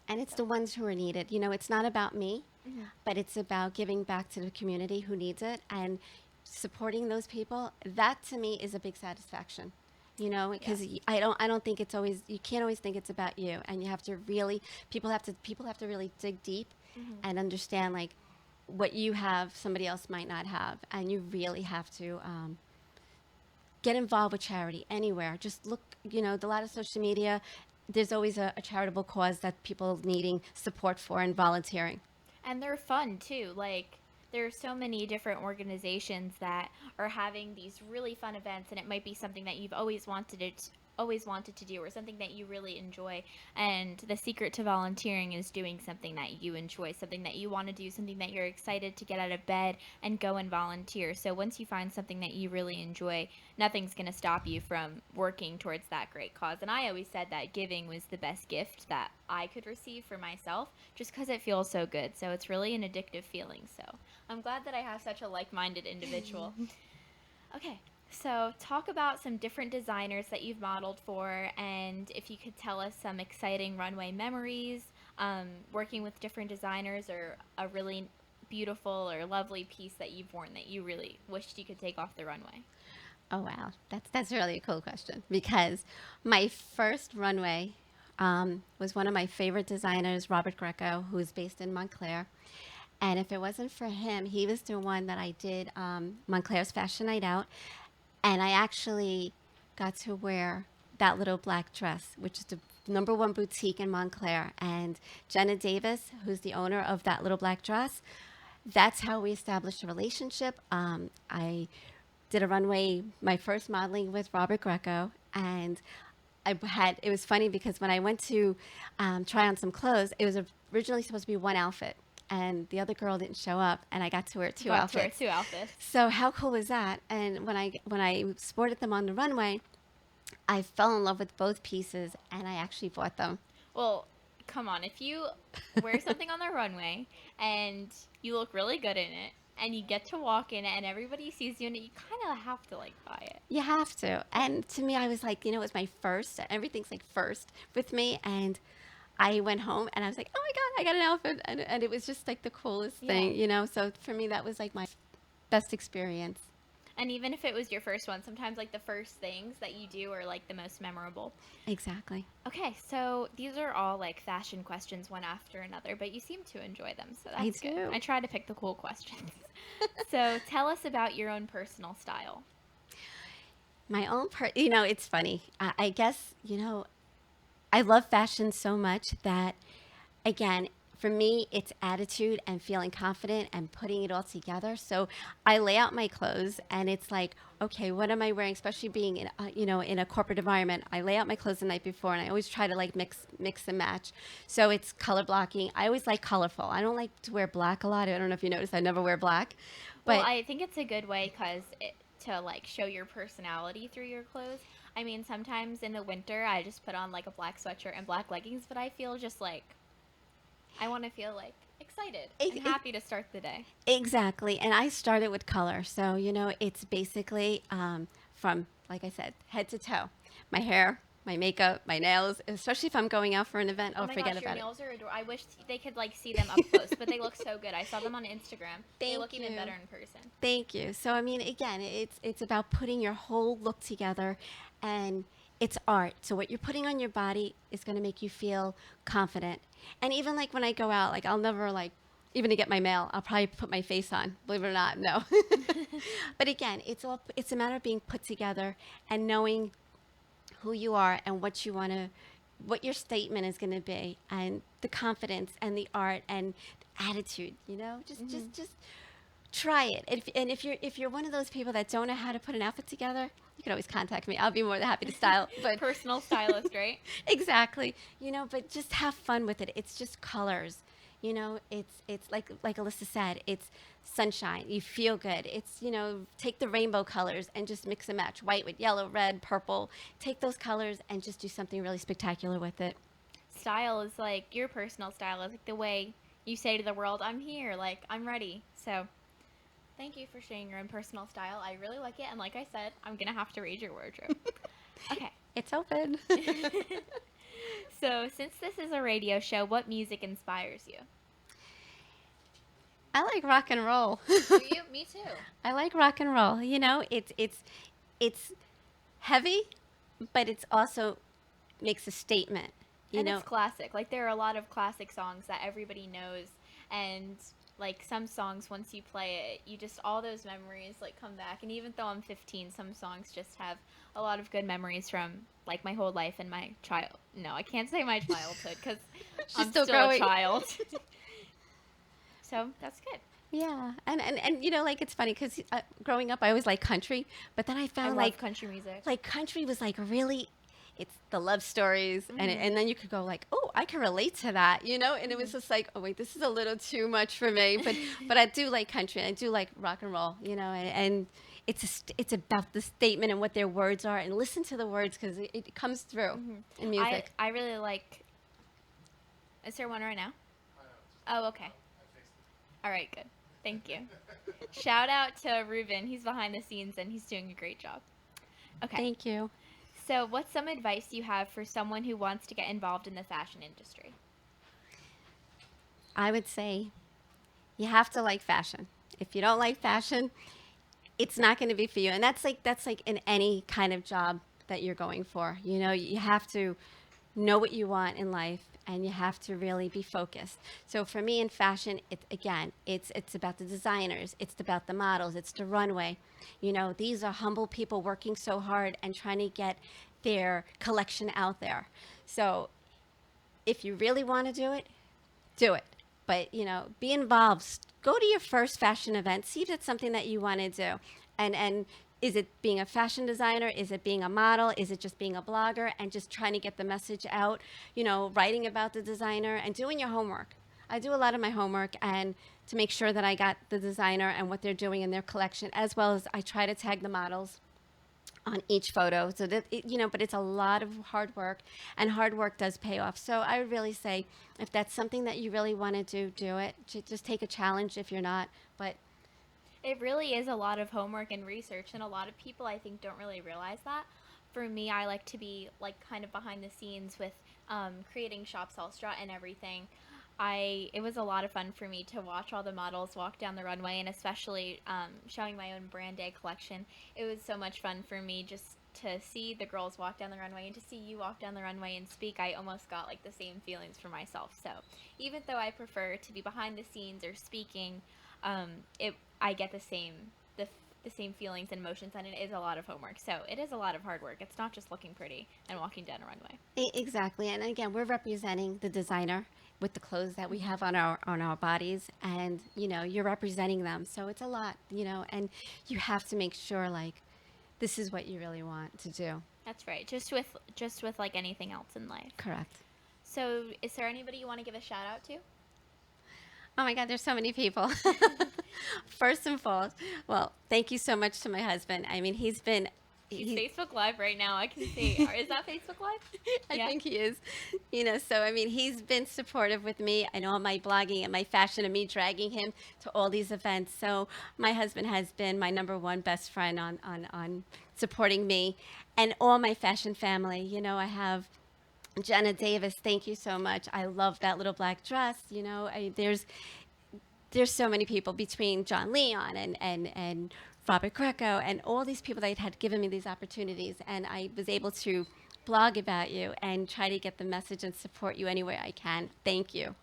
And it's So, the ones who are needed. It's not about me, mhm. but it's about giving back to the community who needs it and supporting those people. That to me is a big satisfaction. Yeah. Because I don't think it's always, you can't always think it's about you, and you have to really, people have to really dig deep Hmm. and understand, like, what you have somebody else might not have, and you really have to get involved with charity anywhere. Just look, a lot of social media, there's always a charitable cause that people needing support for and volunteering. And they're fun too. Like, there are so many different organizations that are having these really fun events, and it might be something that you've always wanted to do, or something that you really enjoy. And the secret to volunteering is doing something that you enjoy, something that you want to do, something that you're excited to get out of bed and go and volunteer. So once you find something that you really enjoy, nothing's going to stop you from working towards that great cause. And I always said that giving was the best gift that I could receive for myself, just because it feels so good. So it's really an addictive feeling. So I'm glad that I have such a like minded individual. Okay, so talk about some different designers that you've modeled for, and if you could tell us some exciting runway memories, working with different designers, or a really beautiful or lovely piece that you've worn that you really wished you could take off the runway. Oh wow, that's really a cool question, because my first runway was one of my favorite designers, Robert Greco, who's based in Montclair. And if it wasn't for him, he was the one that I did Montclair's Fashion Night Out, and I actually got to wear that little black dress, which is the number one boutique in Montclair. And Jenna Davis, who's the owner of that little black dress, that's how we established a relationship. I did a runway, my first modeling with Robert Greco, and it was funny because when I went to try on some clothes, it was originally supposed to be one outfit, and the other girl didn't show up, and I got to wear You two got to wear outfits. two outfits. So how cool was that? And when I sported them on the runway, I fell in love with both pieces, and I actually bought them. Well, come on, if you wear something on the runway and you look really good in it, and you get to walk in it and everybody sees you in it, you kind of have to like buy it. You have to. And to me, I was like, it was my first. Everything's like first with me. And I went home and I was like, oh my God, I got an outfit. And it was just like the coolest Yeah. thing. So for me, that was like my best experience. And even if it was your first one, sometimes like the first things that you do are like the most memorable. Exactly. Okay, so these are all like fashion questions one after another, but you seem to enjoy them, so I that's good. do. I try to pick the cool questions. So tell us about your own personal style. My own it's funny. I guess, I love fashion so much that, again, For me, it's attitude and feeling confident and putting it all together. So I lay out my clothes, and it's like, okay, what am I wearing? Especially being in, in a corporate environment, I lay out my clothes the night before, and I always try to like mix and match. So it's color blocking. I always like colorful. I don't like to wear black a lot. I don't know if you noticed, I never wear black, Well, but I think it's a good way because to like show your personality through your clothes. I mean, sometimes in the winter, I just put on like a black sweatshirt and black leggings, but I feel just like I want to feel like excited and it, happy to start the day. exactly. And I started with color. So, it's basically from, like I said, head to toe. My hair, my makeup, my nails, especially if I'm going out for an event. Oh Oh, my forget gosh, your about it. nails are adorable. I wish they could like see them up close, but they look so good. I saw them on Instagram. They look Thank even better you. in person. Thank you. So, I mean, again, it's about putting your whole look together, and it's art. So, what you're putting on your body is going to make you feel confident. And even like when I go out, like I'll never like even to get my mail, I'll probably put my face on. Believe it or not, no. But again, it's a matter of being put together and knowing who you are and what your statement is going to be, and the confidence and the art and the attitude. Just try it. And if you're one of those people that don't know how to put an outfit together, you can always contact me. I'll be more than happy to style. But Personal stylist, right? exactly, but just have fun with it. It's just colors. It's like Alyssa said, it's sunshine. You feel good. It's, take the rainbow colors and just mix and match white with yellow, red, purple. Take those colors and just do something really spectacular with it. Style is like your personal style is like the way you say to the world, "I'm here, like I'm ready." So, thank you for sharing your own personal style. I really like it, and like I said, I'm gonna have to raid your wardrobe. Okay. It's open. So, since this is a radio show, what music inspires you? I like rock and roll. Do you? Me too. I like rock and roll. It's heavy, but it's also makes a statement. You And know, it's classic. Like there are a lot of classic songs that everybody knows, and like some songs once you play it, you just all those memories like come back. And even though I'm 15, some songs just have a lot of good memories from like my whole life and my child. No, I can't say my childhood because she's I'm still still a growing. child. So that's good. Yeah, and like it's funny because growing up, I always liked country, but then I I found love country music. like country was like really, it's the love stories, and then you could go like, oh, I can relate to that, and it was just like, oh wait, this is a little too much for me, but I do like country, and I do like rock and roll, and it's about the statement and what their words are, and listen to the words because it comes through in music. I really like. Is there one right now? Oh, okay. All right, good. Thank you. Shout out to Ruben. He's behind the scenes and he's doing a great job. Okay. Thank you. So, what's some advice you have for someone who wants to get involved in the fashion industry? I would say you have to like fashion. If you don't like fashion, it's not going to be for you. And that's like in any kind of job that you're going for. You have to know what you want in life, and you have to really be focused. So for me in fashion, it's about the designers, it's about the models, it's the runway. These are humble people working so hard and trying to get their collection out there. So if you really want to do it. But, be involved. Go to your first fashion event. See if it's something that you want to do. And is it being a fashion designer? Is it being a model? Is it just being a blogger and just trying to get the message out? Writing about the designer and doing your homework. I do a lot of my homework and to make sure that I got the designer and what they're doing in their collection, as well as I try to tag the models on each photo, so that but it's a lot of hard work, and hard work does pay off. So I would really say, if that's something that you really want to do it. Just take a challenge if you're not. But It really is a lot of homework and research, and a lot of people I think don't really realize that. For me, I like to be like kind of behind the scenes with creating Shop Sell Strut and everything. It was a lot of fun for me to watch all the models walk down the runway, and especially showing my own brand day collection. It was so much fun for me just to see the girls walk down the runway and to see you walk down the runway and speak. I almost got like the same feelings for myself. So even though I prefer to be behind the scenes or speaking, it I get the the same feelings and emotions, and it is a lot of homework. So it is a lot of hard work. It's not just looking pretty and walking down a runway. Exactly. And again, we're representing the designer with the clothes that we have on our bodies, and you're representing them. So it's a lot, and you have to make sure like this is what you really want to do. That's right. Just with like anything else in life. Correct. So is there anybody you want to give a shout out to? Oh my God, there's so many people. First and foremost, well, thank you so much to my husband. I mean, He's Facebook Live right now. I can see. Is that Facebook Live? I Yeah. think he is. So I mean, he's been supportive with me and all my blogging and my fashion and me dragging him to all these events. So my husband has been my number one best friend on supporting me and all my fashion family. I have Jenna Davis. Thank you so much. I love that little black dress. There's so many people between John Leon and Robert Greco and all these people that had given me these opportunities. And I was able to blog about you and try to get the message and support you any way I can. Thank you.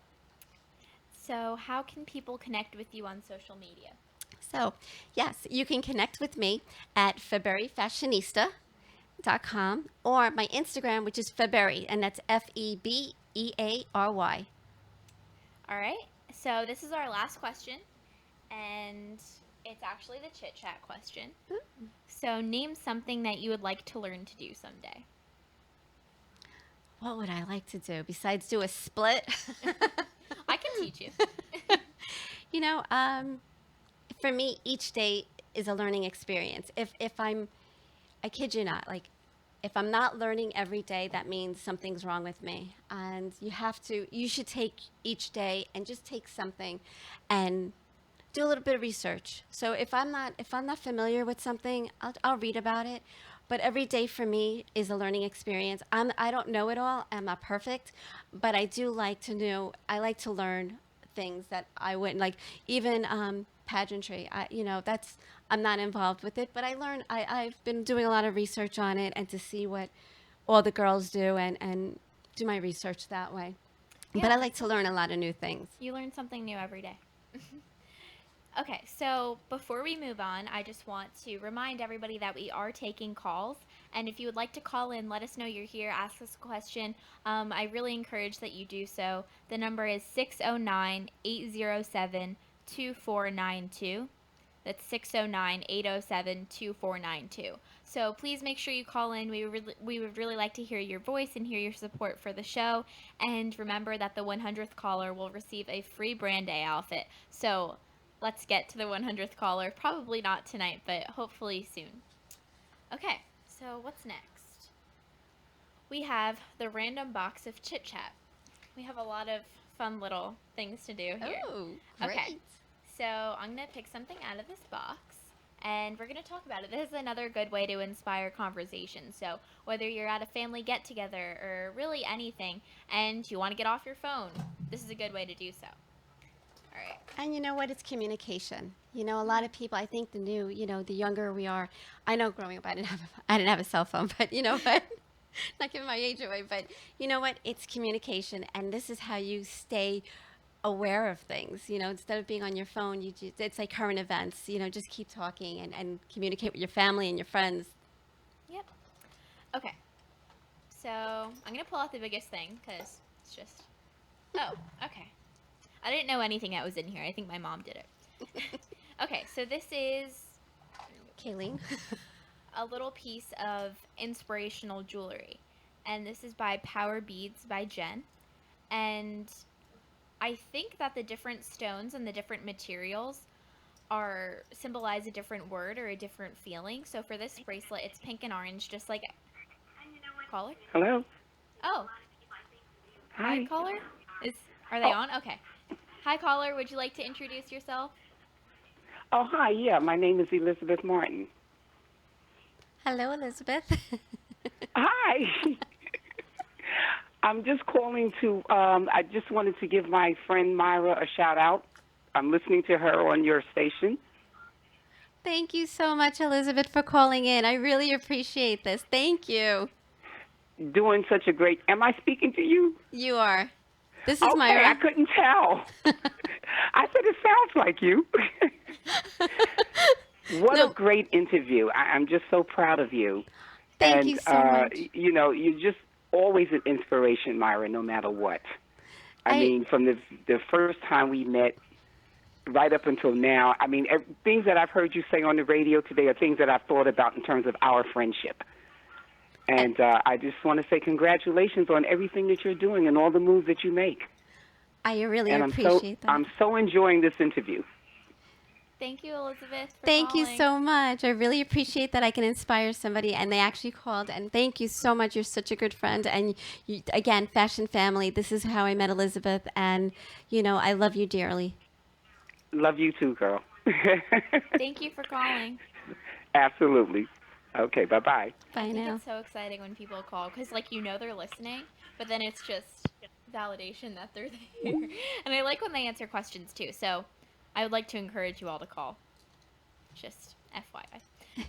So how can people connect with you on social media? So, yes, you can connect with me at feberryfashionista.com or my Instagram, which is Feberry, and that's Febeary. All right. So this is our last question, and it's actually the chit chat question. So name something that you would like to learn to do someday. What would I like to do besides do a split? I can teach you. You know, for me, each day is a learning experience. I kid you not, like, if I'm not learning every day, that means something's wrong with me. And you should take each day and just take something and do a little bit of research. So if I'm not familiar with something, I'll read about it. But every day for me is a learning experience. I don't know it all. I'm not perfect, but I do like to know. I like to learn things that I wouldn't like. Even pageantry. I'm not involved with it, but I've been doing a lot of research on it and to see what all the girls do and do my research that way. Yeah. But I like to learn a lot of new things. You learn something new every day. Okay, so before we move on, I just want to remind everybody that we are taking calls. And if you would like to call in, let us know you're here, ask us a question. I really encourage that you do so. The number is 609-807-2492. That's 609-807-2492. So please make sure you call in. We would really like to hear your voice and hear your support for the show. And remember that the 100th caller will receive a free brand day outfit. So let's get to the 100th caller. Probably not tonight, but hopefully soon. Okay, so what's next? We have the random box of chit chat. We have a lot of fun little things to do here. Oh, great. Okay, so I'm going to pick something out of this box, and we're going to talk about it. This is another good way to inspire conversation. So whether you're at a family get-together or really anything, and you want to get off your phone, this is a good way to do so. All right. And you know what? It's communication. A lot of people, I think the younger we are, I know growing up I didn't have a cell phone, but but not giving my age away, but you know what? It's communication, and this is how you stay aware of things. Instead of being on your phone, it's like current events. Just keep talking and communicate with your family and your friends. Yep. Okay. So I'm going to pull out the biggest thing because it's just... Oh, okay. I didn't know anything that was in here. I think my mom did it. Okay, so this is Kayleen. a little piece of inspirational jewelry. And this is by Power Beads by Jen. And I think that the different stones and the different materials symbolize a different word or a different feeling. So for this bracelet, it's pink and orange, just like... Caller? Hello. Oh. Hi. Caller? Are they on? Okay. Hi, caller. Would you like to introduce yourself? Oh, hi. Yeah, my name is Elizabeth Martin. Hello, Elizabeth. Hi. I'm just calling to, I just wanted to give my friend Myra a shout out. I'm listening to her on your station. Thank you so much, Elizabeth, for calling in. I really appreciate this. Thank you. Doing such a great, am I speaking to you? You are. This is Okay, Myra. I couldn't tell. I said it sounds like you. What a No, great interview. I'm just so proud of you. thank And, you so much. you're just always an inspiration, Myra, no matter what. I I mean, from the first time we met right up until now, I mean, things that I've heard you say on the radio today are things that I've thought about in terms of our friendship. And I just want to say congratulations on everything that you're doing and all the moves that you make. I really And appreciate that. I'm so enjoying this interview. Thank you, Elizabeth, for Thank you calling. so much. I really appreciate that I can inspire somebody, and they actually called. And thank you so much. You're such a good friend. And you, again, Fashion Family. This is how I met Elizabeth, and I love you dearly. Love you too, girl. Thank you for calling. Absolutely. Okay, bye-bye. I Bye think now. it's so exciting when people call because, like, they're listening, but then it's just validation that they're there. And I like when they answer questions too. So I would like to encourage you all to call. Just FYI.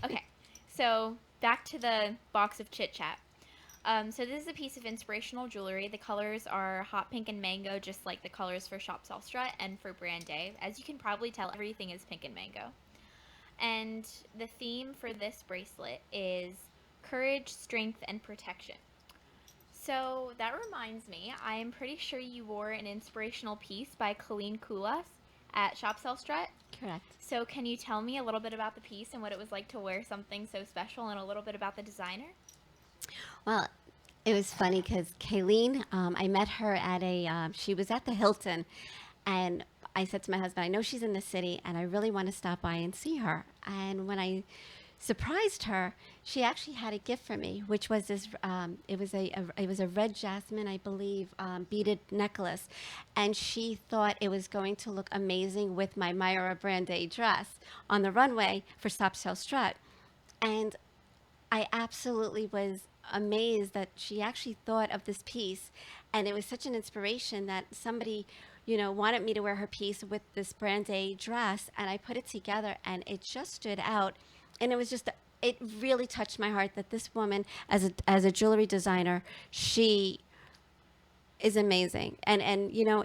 Okay, so back to the box of chit chat. So this is a piece of inspirational jewelry. The colors are hot pink and mango, just like the colors for Shop Sell Strut and for Brand Day. As you can probably tell, everything is pink and mango. And the theme for this bracelet is courage, strength, and protection. So that reminds me, I am pretty sure you wore an inspirational piece by Colleen Kulas at Shop Sell Strut. Correct. So can you tell me a little bit about the piece and what it was like to wear something so special and a little bit about the designer? Well, it was funny because Kayleen, I met her at she was at the Hilton, and I said to my husband, I know she's in the city, and I really want to stop by and see her. And when I surprised her, she actually had a gift for me, which was this. It was a red jasmine, I believe, beaded necklace, and she thought it was going to look amazing with my Myra Brand Day dress on the runway for Stop Sell Strut. And I absolutely was amazed that she actually thought of this piece, and it was such an inspiration that somebody, wanted me to wear her piece with this Brand A dress, and I put it together, and it just stood out, and it really touched my heart that this woman, as a jewelry designer, she is amazing, and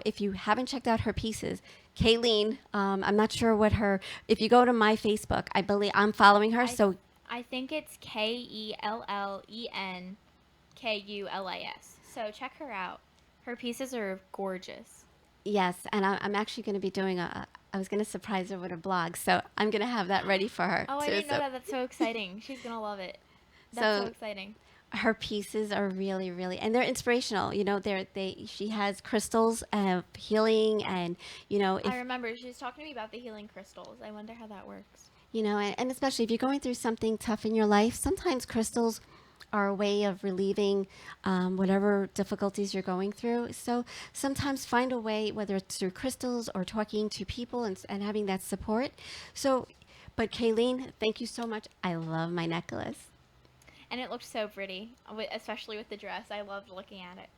if you haven't checked out her pieces. Kayleen, I'm not sure what her. If you go to my Facebook, I believe I'm following her. So I think it's KELLENKULAS. So check her out. Her pieces are gorgeous. yes, and I'm actually going to be doing I was going to surprise her with a blog, so I'm going to have that ready for her Oh, I too. didn't know that. That's so exciting. She's going to love it. That's so So exciting. her pieces are really, really, and they're inspirational. She has crystals of healing, and if I remember she was talking to me about the healing crystals. I wonder how that works. and especially if you're going through something tough in your life, sometimes crystals are a way of relieving whatever difficulties you're going through. So sometimes find a way, whether it's through crystals or talking to people and having that support. So, but Kayleen, thank you so much. I love my necklace. And it looked so pretty, especially with the dress. I loved looking at it.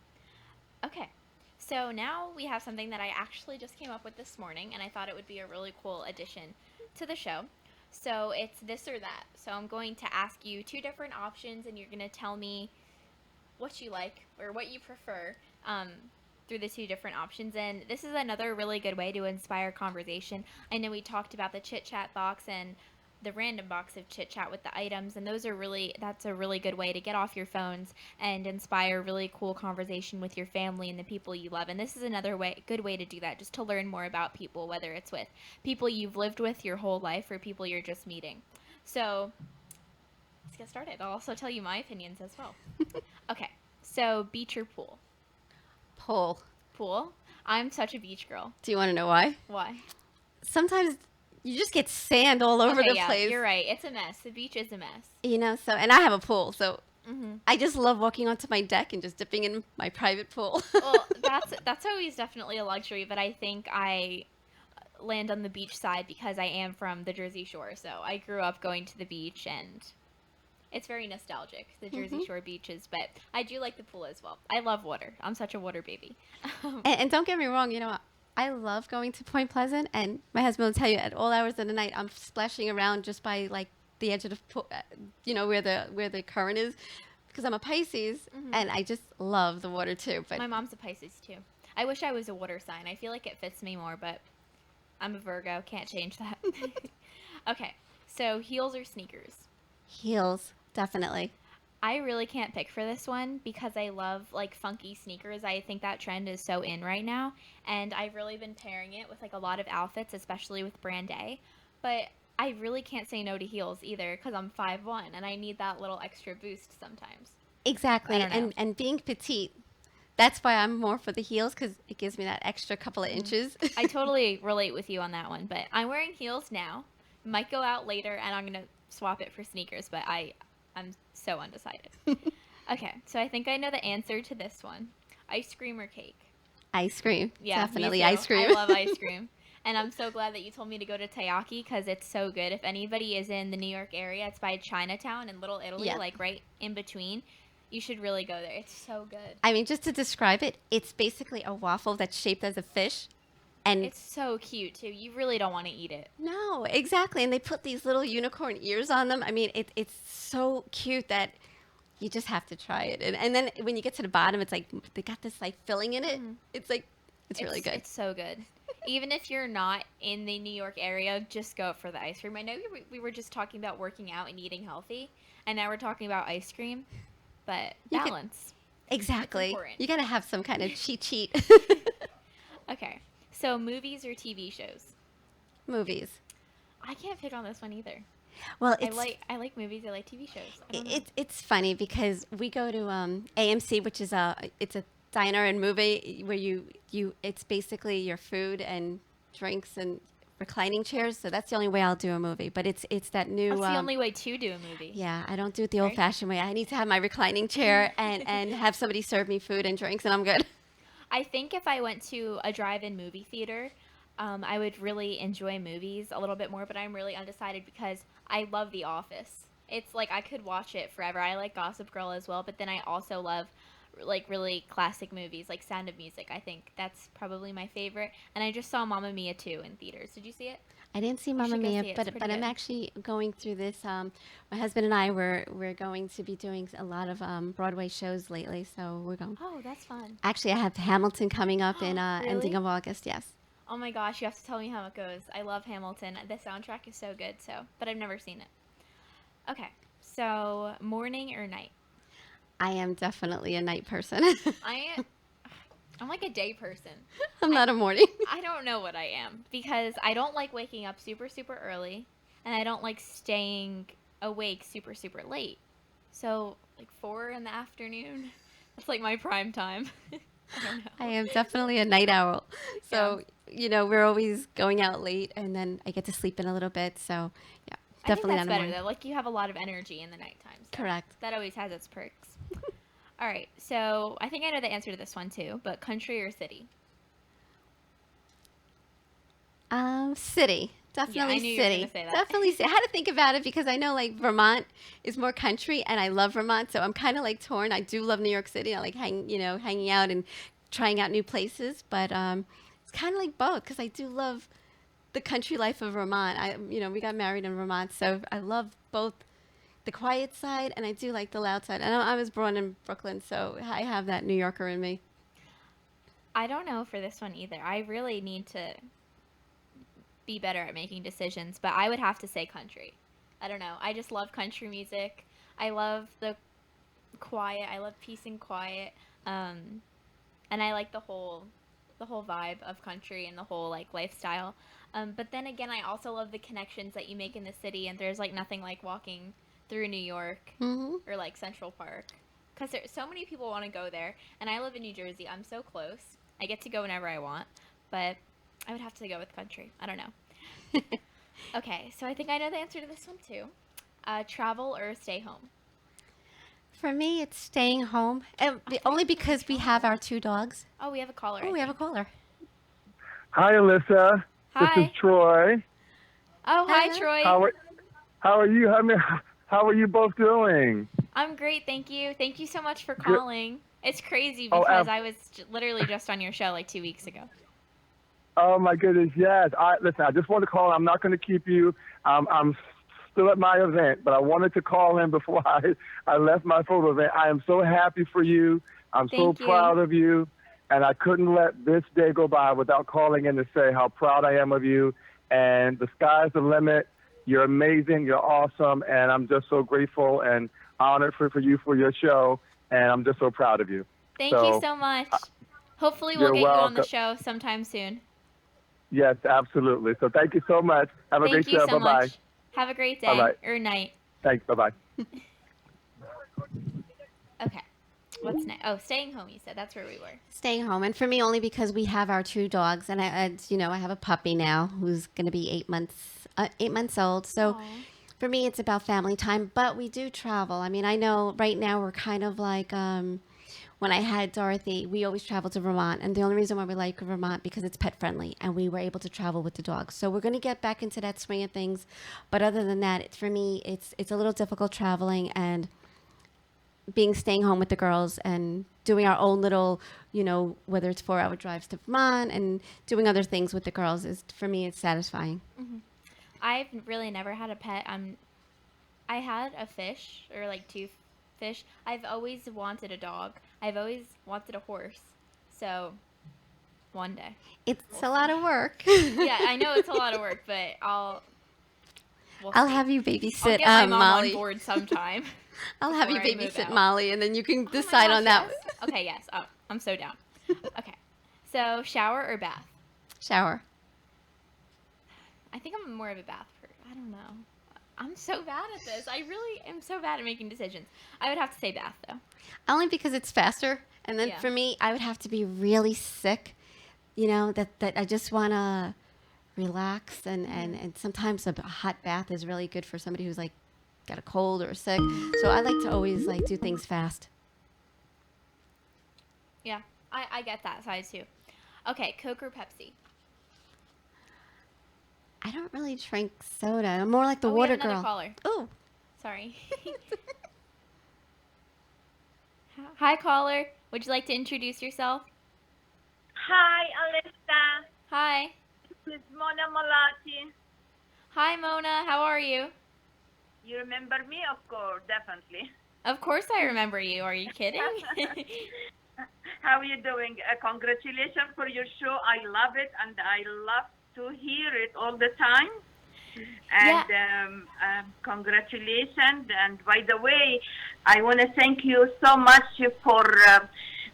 Okay, so now we have something that I actually just came up with this morning, and I thought it would be a really cool addition to the show. So it's this or that. So I'm going to ask you two different options, and you're going to tell me what you like or what you prefer through the two different options. And this is another really good way to inspire conversation. I know we talked about the chit chat box and the random box of chit chat with the items, and that's a really good way to get off your phones and inspire really cool conversation with your family and the people you love. And this is another good way to do that, just to learn more about people, whether it's with people you've lived with your whole life or people you're just meeting. So let's get started. I'll also tell you my opinions as well. Okay, so beach or pool? Pool. Pool. I'm such a beach girl. Do you want to know why? Why? Sometimes you just get sand all over the place. You're right. It's a mess. The beach is a mess. So, and I have a pool, so Mm-hmm. I just love walking onto my deck and just dipping in my private pool. Well, that's always definitely a luxury, but I think I land on the beach side because I am from the Jersey Shore, so I grew up going to the beach, and it's very nostalgic, the Jersey Shore beaches, but I do like the pool as well. I love water. I'm such a water baby. And don't get me wrong, I love going to Point Pleasant, and my husband will tell you at all hours of the night I'm splashing around just by like the edge of the pool, where the current is, because I'm a Pisces, and I just love the water too. But My mom's a Pisces too. I wish I was a water sign. I feel like it fits me more, but I'm a Virgo. Can't change that. Okay, So heels or sneakers? Heels, definitely. I really can't pick for this one because I love like funky sneakers. I think that trend is so in right now, and I've really been pairing it with like a lot of outfits, especially with brand A. But I really can't say no to heels either because I'm 5'1" and I need that little extra boost sometimes. I Exactly. don't know. And being petite, that's why I'm more for the heels because it gives me that extra couple of inches. I totally relate with you on that one, but I'm wearing heels now. Might go out later and I'm gonna swap it for sneakers, but I'm so undecided. Okay, so I think I know the answer to this one. Ice cream or cake? Ice cream. Yeah, me Definitely too. ice I cream. love ice cream. And I'm so glad that you told me to go to Taiyaki because it's so good. If anybody is in the New York area, it's by Chinatown and Little Italy, Yeah. like right in between. You should really go there. It's so good. I mean, just to describe it, it's basically a waffle that's shaped as a fish. And It's so cute too. You really don't want to eat it. no, exactly. And they put these little unicorn ears on them. I mean, it's so cute that you just have to try it. And then when you get to the bottom, it's like they got this like filling in it. It's like, it's really good. It's so good. Even if you're not in the New York area, just go for the ice cream. I know we were just talking about working out and eating healthy, and now we're talking about ice cream, but You could- balance. Exactly. important. You got to have some kind of cheat. Okay, so movies or TV shows? Movies. I can't pick on this one either. Well, I like movies. I like TV shows. I don't know. it's funny because we go to AMC, which is it's a diner and movie where you it's basically your food and drinks and reclining chairs. So that's the only way I'll do a movie. But it's that new. That's the only way to do a movie. Yeah, I don't do it the Right? old-fashioned way. I need to have my reclining chair and have somebody serve me food and drinks, and I'm good. I think if I went to a drive-in movie theater, I would really enjoy movies a little bit more, but I'm really undecided because I love The Office. It's like I could watch it forever. I like Gossip Girl as well, but then I also love like really classic movies like Sound of Music. I think that's probably my favorite. And I just saw Mamma Mia 2 in theaters. Did you see it? I didn't see You Mamma should go Mia, see it. It's but pretty I'm good. actually going through this. My husband and I we're going to be doing a lot of Broadway shows lately, so we're going. Oh, that's fun. Actually, I have Hamilton coming up in ending Really? of August. Yes. Oh my gosh, you have to tell me how it goes. I love Hamilton. The soundtrack is so good, but I've never seen it. Okay. So, morning or night? I am definitely a night person. I'm like a day person. I'm not a morning. I don't know what I am because I don't like waking up super super early and I don't like staying awake super super late. So, like 4 in the afternoon, that's like my prime time. I don't know. I am definitely a night owl. So, we're always going out late and then I get to sleep in a little bit. So, yeah, I think definitely that's not a better morning. though. Like you have a lot of energy in the nighttime. So Correct. that always has its perks. All right, so I think I know the answer to this one too, but country or city? City. Definitely I knew you were city. gonna say that. Definitely city. I had to think about it because I know like Vermont is more country and I love Vermont, so I'm kind of like torn. I do love New York City. I like hanging out and trying out new places, but it's kind of like both because I do love the country life of Vermont. We got married in Vermont, so I love both the quiet side and I do like the loud side. I was born in Brooklyn, so I have that New Yorker in me. I don't know for this one either. I really need to be better at making decisions, but I would have to say country. I don't know. I just love country music. I love the quiet. I love peace and quiet. And I like the whole vibe of country and the whole like lifestyle. But then again, I also love the connections that you make in the city, and there's like nothing like walking through New York or like Central Park because so many people want to go there, and I live in New Jersey. I'm so close. I get to go whenever I want, but I would have to go with country. I don't know. Okay, so I think I know the answer to this one too. Travel or stay home? For me, it's staying home, only because we have our 2 dogs. Oh, we have a caller. Oh, I we have a think. caller. Hi, Alyssa. Hi. This is Troy. Oh, hi, Hello. Troy. How are you? How are you both doing? I'm great, thank you. Thank you so much for Good. calling. It's crazy Oh, because I was literally just on your show like 2 weeks ago. Oh my goodness, yes. Listen, I just want to call. I'm not going to keep you. I'm still at my event, but I wanted to call in before I left my photo event. I am so happy for you. I'm Thank so you. proud of you, and I couldn't let this day go by without calling in to say how proud I am of you. And the sky's the limit. You're amazing. You're awesome. And I'm just so grateful and honored for you for your show. And I'm just so proud of you. Thank you So so much. Hopefully we'll you're get you on the welcome. show sometime soon. Yes, absolutely. So thank you so much. Have a Thank great you show. so Bye-bye. much. Have a great All day right. or night. Thanks. Bye-bye. Okay. What's next? Oh, staying home, you said. That's where we were. Staying home, and for me only because we have our two dogs, and I have a puppy now who's going to be 8 months old. So Aw. for me, it's about family time. But we do travel. I mean, I know right now we're kind of like when I had Dorothy, we always traveled to Vermont, and the only reason why we like Vermont because it's pet friendly, and we were able to travel with the dogs. So we're going to get back into that swing of things. But other than that, for me, it's a little difficult traveling and staying home with the girls and doing our own little, whether it's 4-hour drives to Vermont and doing other things with the girls is for me it's satisfying. I've really never had a pet. I had a fish or like two fish. I've always wanted a dog. I've always wanted a horse. So one day. It's a lot of work. Yeah, I know it's a lot of work, but we'll I'll see. have you I'll babysit get my mom Molly. on board sometime. I'll have you before I move babysit out. Molly, and then you can Oh my decide on gosh, that. yes. Okay, yes. Oh, I'm so down. Okay. So, shower or bath? Shower. I think I'm more of a bath person. I don't know. I'm so bad at this. I really am so bad at making decisions. I would have to say bath, though. Only because it's faster. And then Yeah. for me, I would have to be really sick, that I just want to relax. And sometimes a hot bath is really good for somebody who's like got a cold or sick. So I like to always like do things fast. Yeah, I get that side, too. Okay, Coke or Pepsi? I don't really drink soda. I'm more like the We have water another girl. caller. Oh, Sorry. Hi, caller. Would you like to introduce yourself? Hi, Alyssa. Hi. This is Mona Malati. Hi, Mona. How are you? You remember me, of course, definitely. Of course I remember you. Are you kidding? How are you doing? Congratulations for your show. I love it, and I love to hear it all the time. And congratulations. And by the way, I want to thank you so much for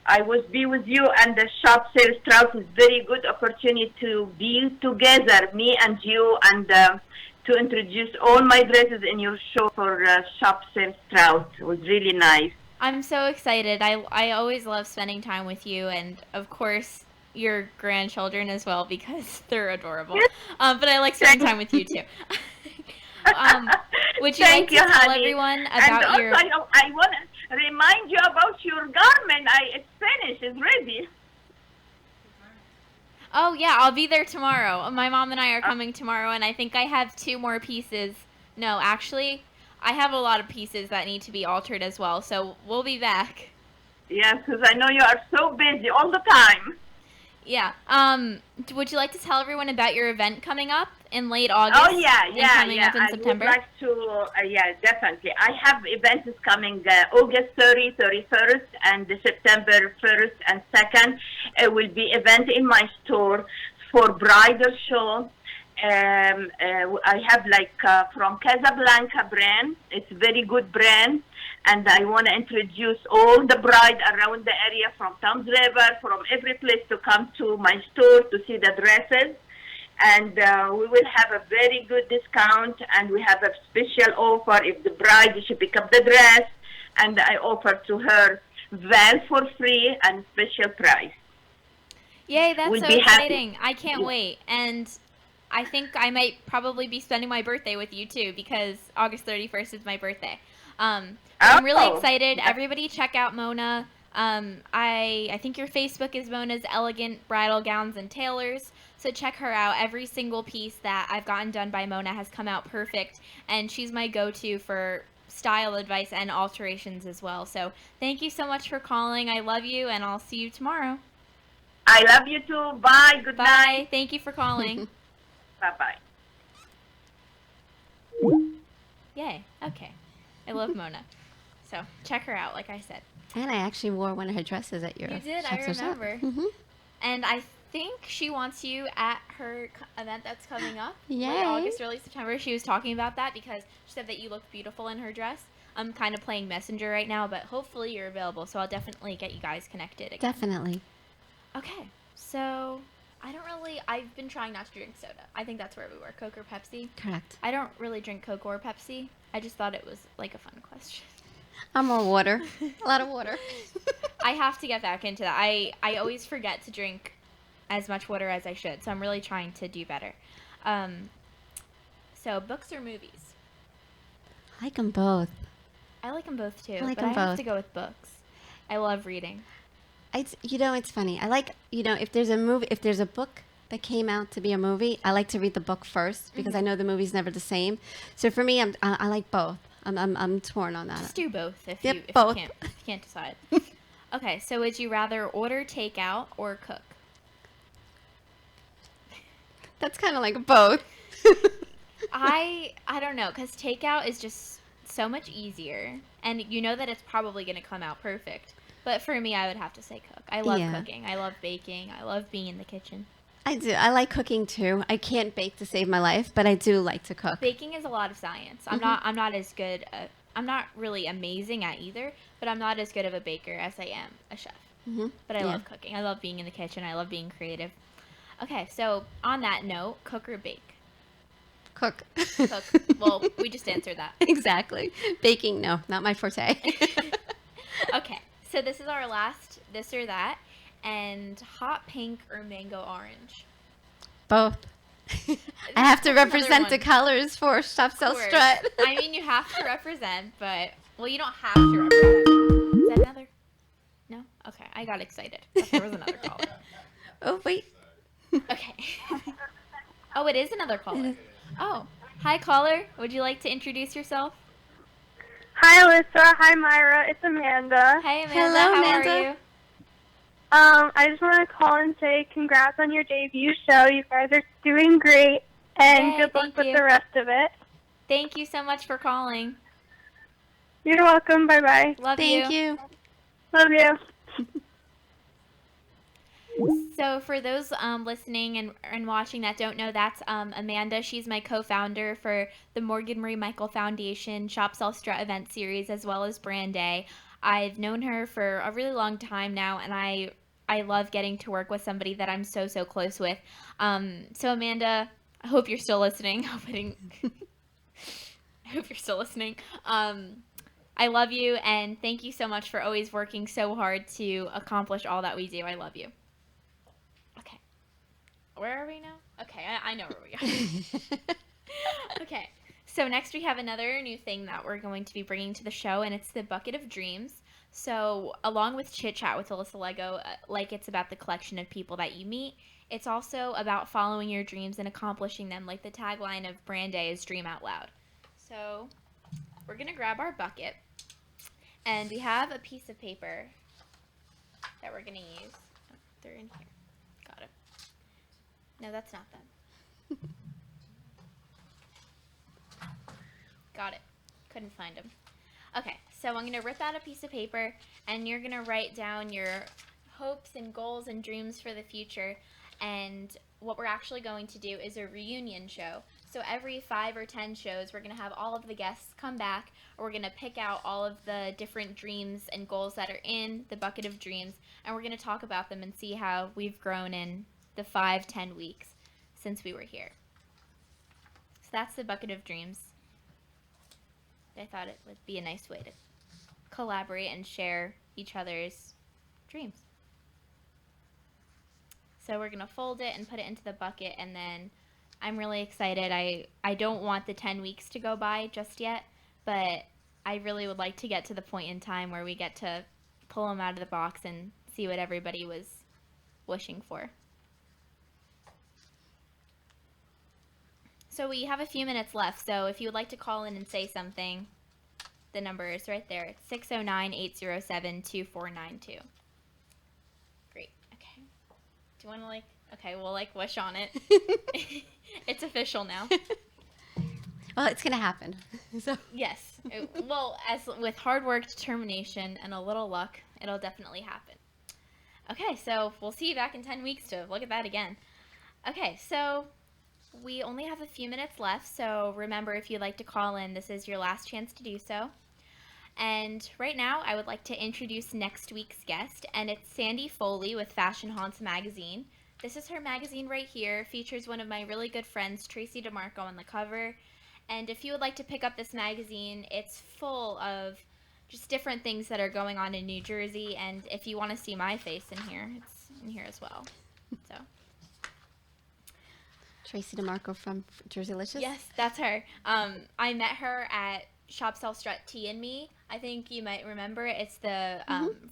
I was be with you, and the shop sales Strauss is very good opportunity to be together, me and you, and to introduce all my dresses in your show for shop sales Strauss. It was really nice. I'm so excited. I always love spending time with you, and of course your grandchildren as well because they're adorable. But I like spending time with you too. Would you like to tell honey. everyone And about also, your? I want to remind you about your garment. It's finished. It's ready. Oh yeah, I'll be there tomorrow. My mom and I are coming tomorrow, and I think I have 2 more pieces. No, actually, I have a lot of pieces that need to be altered as well. So we'll be back. Yes, because I know you are so busy all the time. Yeah. Would you like to tell everyone about your event coming up in late August? Oh yeah. And coming up in I September? would like to. Yeah, definitely. I have events coming August 30, 31st, and September 1st and 2nd. It will be event in my store for bridal show. I have from Casablanca brand. It's very good brand. And I want to introduce all the bride around the area from Tom's River, from every place to come to my store to see the dresses. And we will have a very good discount, and we have a special offer if the bride should pick up the dress, and I offer to her veil for free and special price. Yay, that's We'll so be happy. exciting. I can't wait. And I think I might probably be spending my birthday with you too because August 31st is my birthday. I'm really excited. Everybody check out Mona. I think your Facebook is Mona's Elegant Bridal Gowns and Tailors. So check her out. Every single piece that I've gotten done by Mona has come out perfect. And she's my go-to for style advice and alterations as well. So thank you so much for calling. I love you, and I'll see you tomorrow. I love you too. Bye. Good Bye. night. Thank you for calling. Bye-bye. Yay. Okay. I love Mona. So check her out, like I said. And I actually wore one of her dresses at your You did, shop I sales. remember. Mhm. And I think she wants you at her event that's coming up. Yay. Late August, early September. She was talking about that because she said that you look beautiful in her dress. I'm kind of playing messenger right now, but hopefully you're available, so I'll definitely get you guys connected again. Definitely. Okay, so I've been trying not to drink soda. I think that's where we were, Coke or Pepsi. Correct. I don't really drink Coke or Pepsi. I just thought it was like a fun question. I'm all water. A lot of water. I have to get back into that. I always forget to drink as much water as I should, so I'm really trying to do better. So books or movies? I like them both. I like them both too, I like but I 'em have both. to go with books. I love reading. It's funny. I like, if there's a book that came out to be a movie, I like to read the book first because I know the movie's never the same. So for me, I like both. I'm torn on that. Just do both if Yep, you both. if you can't decide. Okay, so would you rather order takeout or cook? That's kind of like both. I don't know, because takeout is just so much easier, and you know that it's probably going to come out perfect. But for me, I would have to say cook. I love Yeah. cooking. I love baking. I love being in the kitchen. I do. I like cooking too. I can't bake to save my life, but I do like to cook. Baking is a lot of science. I'm not as good. I'm not really amazing at either, but I'm not as good of a baker as I am a chef. Mm-hmm. But I love cooking. I love being in the kitchen. I love being creative. Okay, so on that note, cook or bake? Cook. Cook. Well, we just answered that. Exactly. Baking, no, not my forte. Okay, so this is our last this or that, and hot pink or mango orange? Both. I have to That's another represent the one. colors for Shop Of Sell course. Strut. I mean, you have to represent, but well, you don't have to represent. Is that another? No. Okay, I got excited. I thought there was another caller. Oh, wait. Okay. Oh, it is another caller. Oh, hi caller. Would you like to introduce yourself? Hi, Alyssa. Hi, Myra. It's Amanda. Hey, Amanda. Hello, How Amanda. are you? I just want to call and say congrats on your debut show. You guys are doing great, and Yay, good luck thank with you. the rest of it. Thank you so much for calling. You're welcome. Bye-bye. Love Thank you. Love you. So for those listening and watching that don't know, that's Amanda. She's my co-founder for the Morgan Marie Michael Foundation Shop Sell Strut event series as well as Brand Day. I've known her for a really long time now, and I love getting to work with somebody that I'm so close with. So Amanda, I hope you're still listening. I hope you're still listening. I love you, and thank you so much for always working so hard to accomplish all that we do. I love you. Okay. Where are we now? Okay, I know where we are. Okay. So next we have another new thing that we're going to be bringing to the show, and it's the Bucket of Dreams. So along with Chit Chat with Alyssa Lego, like it's about the collection of people that you meet, it's also about following your dreams and accomplishing them, like the tagline of Brand Day is Dream Out Loud. So we're going to grab our bucket, and we have a piece of paper that we're going to use. Oh, they're in here. Got it. No, that's not them. Got it. Couldn't find them. Okay, so I'm going to rip out a piece of paper, and you're going to write down your hopes and goals and dreams for the future. And what we're actually going to do is a reunion show. So every 5 or 10 shows, we're going to have all of the guests come back, or we're going to pick out all of the different dreams and goals that are in the Bucket of Dreams, and we're going to talk about them and see how we've grown in the 5-10 weeks since we were here. So that's the Bucket of Dreams. I thought it would be a nice way to collaborate and share each other's dreams. So we're going to fold it and put it into the bucket, and then I'm really excited. I don't want the 10 weeks to go by just yet, but I really would like to get to the point in time where we get to pull them out of the box and see what everybody was wishing for. So we have a few minutes left, so if you would like to call in and say something, the number is right there. It's 609-807-2492. Great. Okay. Do you want to okay, we'll wish on it. It's official now. Well, it's going to happen. So Yes. Well, as with hard work, determination, and a little luck, it'll definitely happen. Okay, so we'll see you back in 10 weeks to look at that again. Okay, so we only have a few minutes left, so remember, if you'd like to call in, this is your last chance to do so. And right now, I would like to introduce next week's guest, and it's Sandy Foley with Fashion Haunts magazine. This is her magazine right here. Features one of my really good friends, Tracy DeMarco, on the cover. And if you would like to pick up this magazine, it's full of just different things that are going on in New Jersey. And if you want to see my face in here, it's in here as well. So Tracy DeMarco from Jerseylicious? yes, that's her. I met her at Shop Sell Strut Tea and Me. I think you might remember it. It's the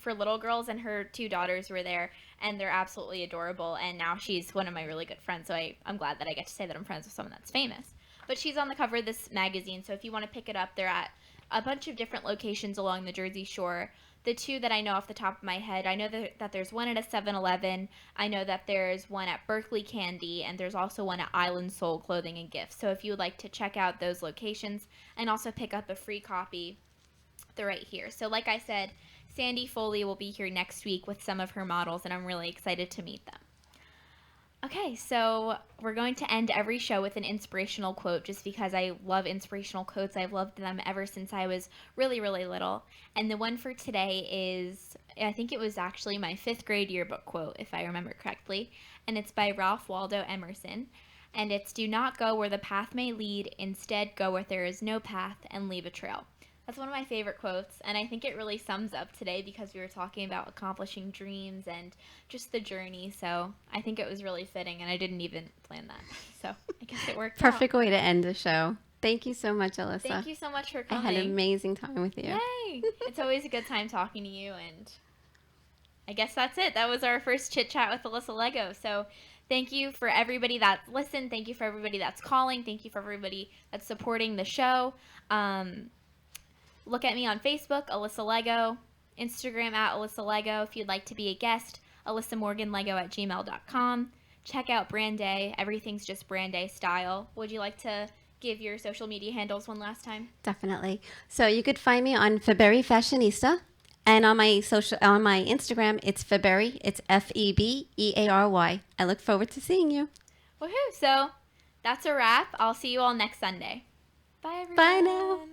for little girls, and her 2 daughters were there, and they're absolutely adorable. And now she's one of my really good friends, so I'm glad that I get to say that I'm friends with someone that's famous. But she's on the cover of this magazine, so if you want to pick it up, they're at a bunch of different locations along the Jersey Shore. The 2 that I know off the top of my head, I know that there's one at a 7-Eleven. I know that there's one at Berkeley Candy, and there's also one at Island Soul Clothing and Gifts. So if you would like to check out those locations and also pick up a free copy, they're right here. So like I said, Sandy Foley will be here next week with some of her models, and I'm really excited to meet them. Okay, so we're going to end every show with an inspirational quote just because I love inspirational quotes. I've loved them ever since I was really, really little. And the one for today is, I think it was actually my 5th grade yearbook quote, if I remember correctly. And it's by Ralph Waldo Emerson. And it's, "Do not go where the path may lead. Instead, go where there is no path and leave a trail." That's one of my favorite quotes, and I think it really sums up today because we were talking about accomplishing dreams and just the journey. So I think it was really fitting, and I didn't even plan that. So I guess it worked out. Perfect way to end the show. Thank you so much, Alyssa. Thank you so much for I coming. had an amazing time with you. Yay! It's always a good time talking to you, and I guess that's it. That was our first chit chat with Alyssa Lego. So thank you for everybody that's listened. Thank you for everybody that's calling. Thank you for everybody that's supporting the show. Look at me on Facebook, Alyssa Lego, Instagram at Alyssa Lego. If you'd like to be a guest, alyssamorganlego@gmail.com. Check out Brand Day. Everything's just Brand Day style. Would you like to give your social media handles one last time? Definitely. So you could find me on February Fashionista, and on my Instagram, it's February. It's FEBEARY. I look forward to seeing you. Woohoo! So that's a wrap. I'll see you all next Sunday. Bye, everyone. Bye now.